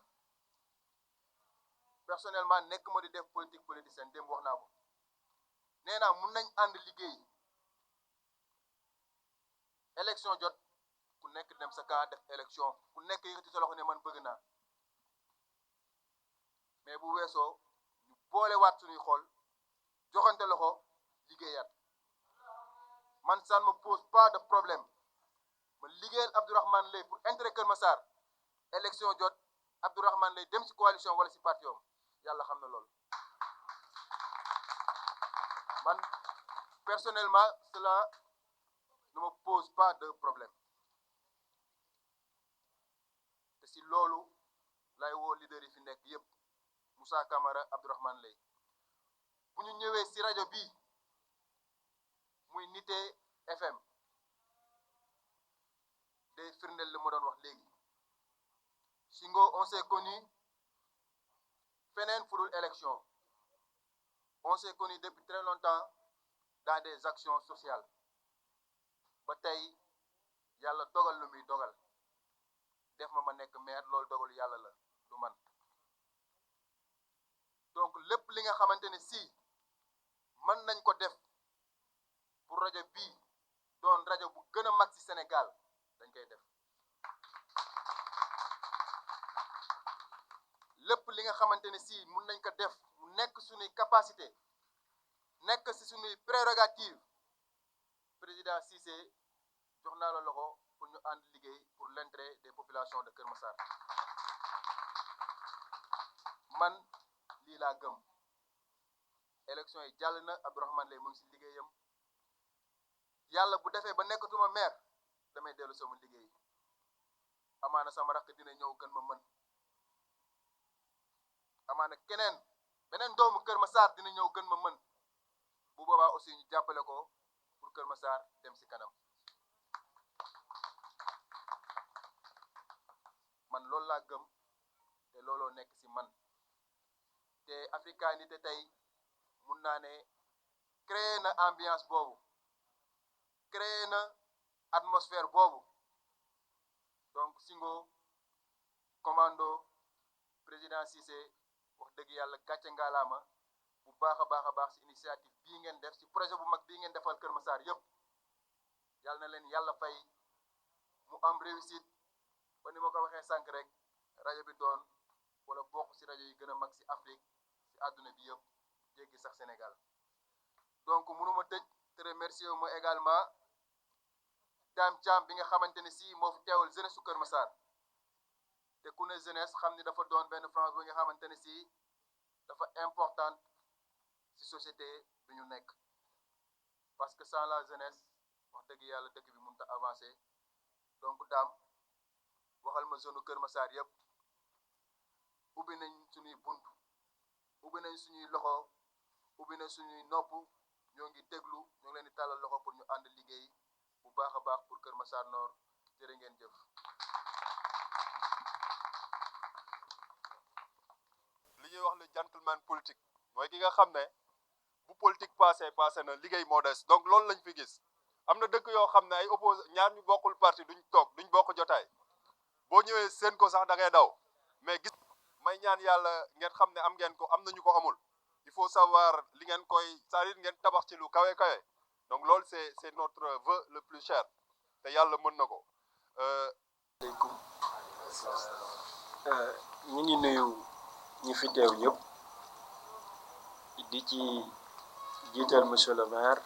personnellement nekk ma di def politique politicienne démb wax naa ko nee naa mun nañ ànd liggéey élection jot ku nekk dem sa camp def élection ku nekk yëkkati sa loxo ne man bëgg naa mais bu weesoo ñu boolewaat suñuy xool joxante loxo liggéeyaat man ça ne me pose pas de problème ma liggéeyal Abdourahmane Lay pour intérêt Kër Massar élection jot Abdourahmane Lay dem ci coalition wala ci parti am yàlla xam na loolu man personnellement cela ne me pose pas de problème te si loolu lay woo leader yi fi nekk yépp Moussa Camara Abdourahmane Lay bu ñu ñëwee si rajo bii muy Nité FM day firndeel li ma doon wax léegi Singo on s'est connu feneen fudul élection on s'est connu depuis très longtemps dans des actions sociales ba tey yàlla dogal lu muy dogal def ma nekk maire loolu dogalu yàlla la du man donc lépp li nga xamante ne si mën nañ ko def pour rajo bii doon rajo bu gën a mag ci Sénégal dañ koy def lépp li nga xamante ne si mun nañ ko def mu nekk suñuy capacité nekk ci suñuy prérogative président Cissé jox naa la loxo pour ñu ànd liggéey pour l'intérêt des populations de Kër Massar man lii laa gëm élection yi jàll na Abdourahmane Lay mu ngi si liggéeyam yàlla bu defee ba nekkatuma maire damay dellu sama liggéey amaana sama rakk dina ñëw gën ma mën amaana beneen doomu Kër Massar dina ñëw gën ma mën bu boobaa aussi ñu jàppale ko pour Kër Massar dem si kanam man loolu laa gëm te looloo nekk si man te africanité tey mun naa ne créer na ambiance boobu créer na atmosphère boobu donc Singo commando président Cissé wax dëgg yàlla gàcce ngaalaama bu baax a baax si initiative bii ngeen def si projet bu mag bii ngeen defal Kër Massar yëpp yàlla na leen yàlla fay mu am réussite ba ni ma ko waxee sànq rek rajo bi doon wala bokk si rajo yi gën a mag si Afrique si àdduna bi yëpp jéggi sax Sénégal donc mënuma tëj te remercier ma également Dame Thiam bi nga xamante ne si moo fi teewal jeunesse su Kër Massar te ku ne jeunesse xam ni dafa doon benn France bi nga xamante ne si dafa importante si société bi ñu nekk parce que sans la jeunesse wax dëgg yàlla dëkk bi mënut a avancer donc Dame waxal ma zone Kër Massar yëpp ubbi nañ suñuy bunt ubbi nañ suñuy loxo ubbi nañ suñuy nopp ñoo ngi déglu ñoo ngi leen di tàllal loxo pour ñu ànd liggéey bu baax a baax pour Kër Massar Nord jërë ngeen jëf. li ñuy wax le gentleman politique mooy ki nga xam ne bu politique passé na liggéey moo des donc loolu lañ fi gis am na dëkk yoo xam ne ay ñaar ñu bokkul parti duñ toog duñ bokk jotaay boo ñëwee seen ko sax da ngay daw mais gis may ñaan yàlla ngeen xam ne am ngeen ko am nañu ko amul il faut savoir li ngeen koy c'est-à-dire ngeen tabax ci lu kawe donc loolu c'est notre vœu le plus cher te yàlla mën na ko. Aleykum ñu ngi nuyu ñi fi teew ñëpp di ci jiital monsieur le maire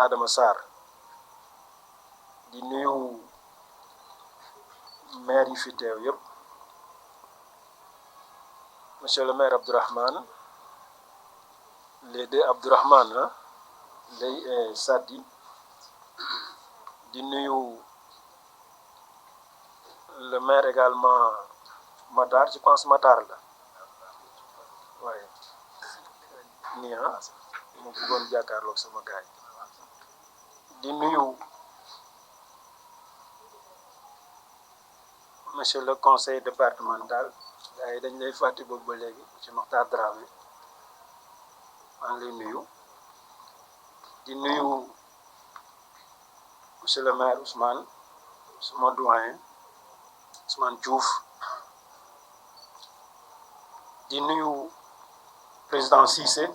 Adama Sarr di nuyu maire yi fi teew yëpp monsieur le maire Abdourahmane les deux Abdourahmane Lay et Sadi di nuyu le maire également Matar je pense Matar la waaye nii mu bëggoon jàkkaarloog sama gaay di nuyu monsieur le conseil départemental gars yi dañ lay fàtte boobu ba léegi monsieur Mokhtar Dramé maa ngi lay nuyu di nuyu monsieur le maire Ousmane sama doyen Ousmane Diouf di nuyu président Cissé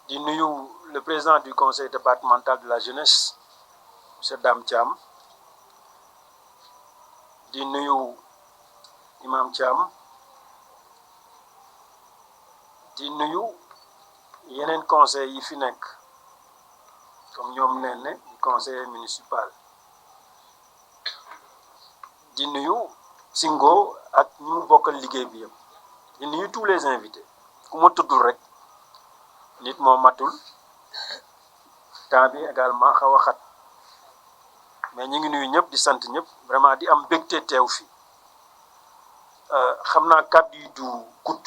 di nuyu le président du conseil départemental de la jeunesse monsieur Dame Thiam di nuyu imam Thiam di nuyu yeneen conseil yi fi nekk comme ñoom nen ne conseiller municipal di nuyu Singo ak ñu bokkal liggéey bi yëpp di nuyu tous les invités ku ma tuddul rek nit moo matul temps bi également xaw a xat mais ñu ngi nuyu ñëpp di sant ñëpp vraiment di am mbégte teew fi xam naa kàddu yi du gudd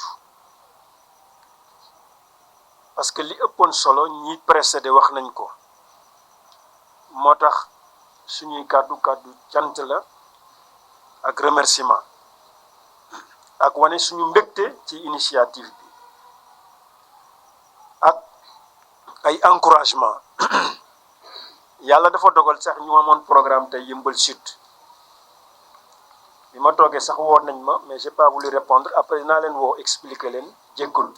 parce que li ëppoon solo ñi précédé wax nañ ko moo tax suñuy kàddu cant la ak remerciement ak wane suñu mbégte ci initiative bi ak ay encouragement yàlla dafa dogal sax ñu amoon programme tey Yeumbeul Sud bi ma toogee sax woon nañ ma mais j'ai pas voulu répondre après naa leen woo expliquer leen jéggul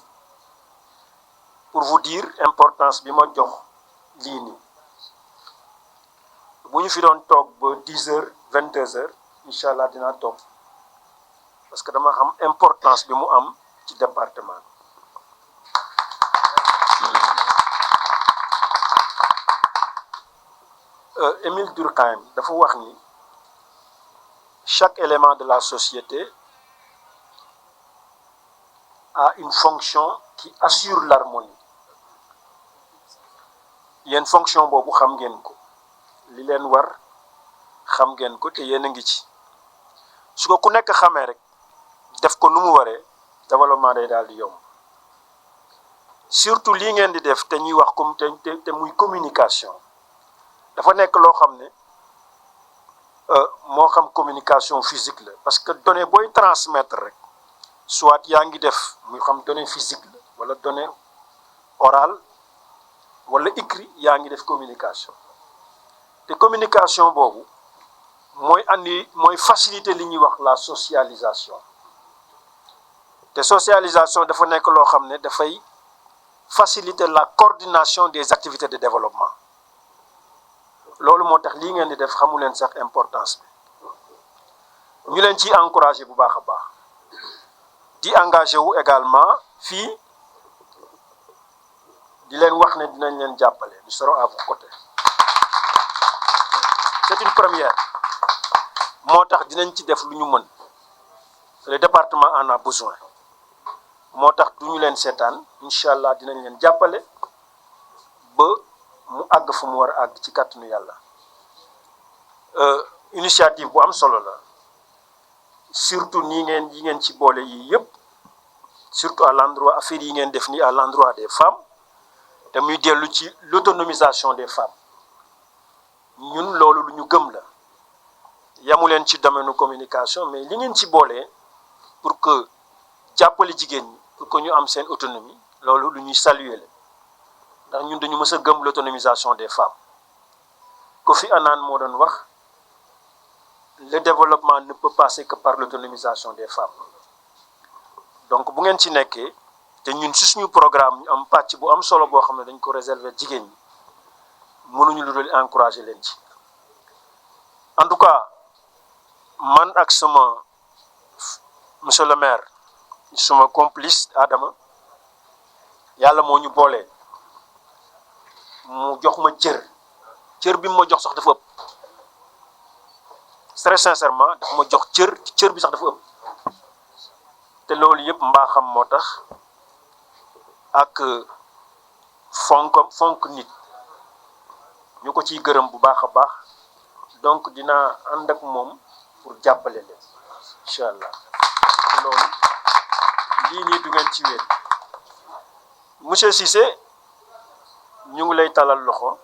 pour vous dire importance bi ma jox lii nii bu ñu fi doon toog ba 10 heures 22 heures incha allah dinaa toog parce que dama xam importance bi mu am ci département Émile Durkheim dafa wax ni chaque élément de la société a une fonction qui assure l'harmonie yéen fonction boobu xam ngeen ko li leen war xam ngeen ko te yéen a ngi ci su ko ku nekk xamee rek def ko nu mu waree développement day daal di yomb surtout lii ngeen di def te ñuy wax comme te muy communication dafa nekk loo xam ne moo xam communication physique la parce que données booy transmettre rek soit yaa ngi def muy xam données physique la wala données orale wala écrit yaa ngi def communication te communication boobu mooy faciliter li ñuy wax la socialisation te socialisation dafa nekk loo xam ne dafay faciliter la coordination des activités de développement loolu moo tax lii ngeen di def xamu leen sax importance bi ñu leen ciy encourager bu baax a baax di engagé wu également fii di leen wax ne dinañ leen jàppale nous serons à vos côtés c'est une première moo tax dinañ ci def lu ñu mën le département en a besoin moo tax du ñu leen seetaan incha allah dinañ leen jàppale ba mu àgg fu mu war a àgg ci kàttanu yàlla initiative bu am solo la surtout yi ngeen ci boole yii yëpp surtout à l'endroit affaire yi ngeen def nii à l'endroit des femmes te muy dellu ci l'autonomisation des femmes ñun loolu lu ñu gëm la yamu leen ci domaine communication mais li ngeen ci boolee pour que jàppale jigéen ñi pour que ñu am seen autonomie loolu lu ñuy saluer la ndax ñun dañu mës a gëm l'autonomisation des femmes Kofi Annan moo doon wax le développement ne peut passer que par l'autonomisation des femmes donc bu ngeen ci nekkee te ñun ci suñu programme ñu am pàcc bu am solo boo xam ne dañ ko réserver jigéen ñi mënuñu lu dul encourager leen ci en tout cas man ak sama monsieur le maire suma complice Adama yàlla moo ñu boolee mu jox ma cër bi mu ma jox sax dafa ëpp très sincèrement dafa ma jox cër bi sax dafa ëpp te loolu yëpp mbaaxam moo tax ak fonk nit ñu ko ciy gërëm bu baax a baax donc dinaa ànd ak moom pour jàppale leen incha allah loolu lii nii du ngeen ci wéet monsieur Cissé ñu ngi lay talal loxo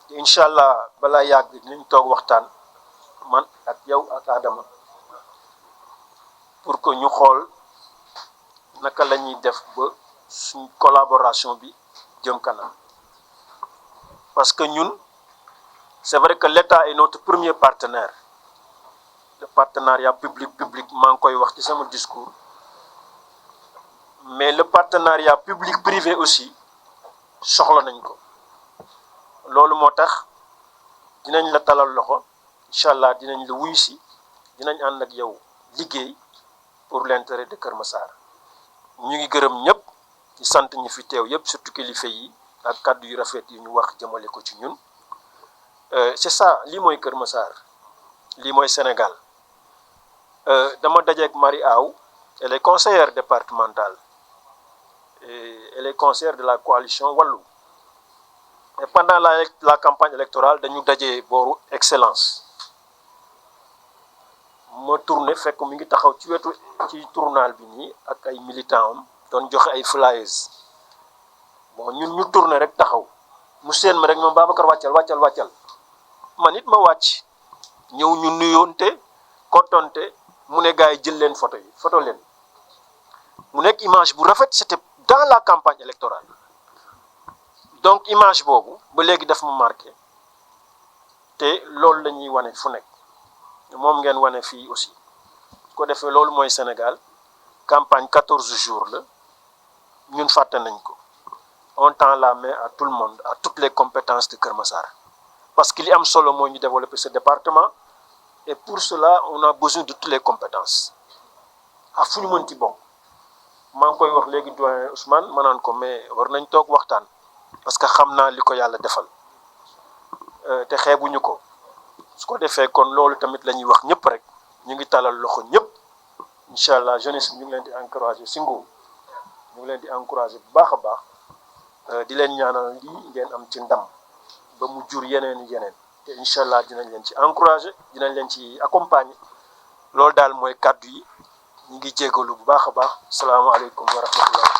incha allah balaa yàgg dinañ toog waxtaan man ak yow ak Adama pour que ñu xool naka la ñuy def ba suñ collaboration bi jëm kanam parce que ñun c'est vrai que l'État est notre premier partenaire le partenariat public maa ngi koy wax ci sama discours mais le partenariat public-privé aussi soxla nañ ko loolu moo tax dinañ la talal loxo incha allah dinañ la wuyu si dinañ ànd ak yow liggéey pour l'intérêt de Kër Massar ñu ngi gërëm ñëpp ci sant ñi fi teew yëpp surtout kilifa yi ak kàddu yu rafet yi ñu wax jëmale ko ci ñun c'est ça lii mooy Kër Massar lii mooy Sénégal dama dajeek Marie Aw elle est conseillère départementale et elle est conseillère de la coalition Wallu et pendant la campagne électorale dañu dajee booru Excellence ma tourné fekk mi ngi taxaw ci wetu ci tournal bi nii ak ay militants am doon joxe ay flyers bon ñun ñu tourné rek taxaw mu seen ma rek moom Babacar wàccal man it ma wàcc ñëw ñu nuyoonte kottonte mu ne gars yi jël leen photo leen mu nekk image bu rafet c'était dans la campagne électorale donc image boobu ba léegi daf ma marqué te loolu la ñuy wane fu nekk moom ngeen wane fii aussi ko defee loolu mooy Sénégal campagne 14 jours la ñun fàtte nañ ko on tend la main à tout le monde à toutes les compétences de Kër Massar parce que li am solo mooy ñu développer ce département et pour cela on a besoin de toutes les compétences à fu ñu mënti bokk maa ngi koy wax léegi doyen Ousmane ma naan ko mais war nañ toog waxtaan parce que xam naa li ko yàlla defal te xeebuñu ko su ko defee kon loolu tamit la ñuy wax ñëpp rek ñu ngi talal loxo ñëpp incha allah jeunesse bi ñu ngi leen di encourager Singo ñu ngi leen di encourager bu baax a baax di leen ñaanal lii ngeen am ci ndam ba mu jur yeneen te incha allah dinañ leen ci encourager dinañ leen ci accompagner loolu daal mooy kàddu yi ñu ngi jégalu bu baax a baax salaamaaleykum wa rahmatullah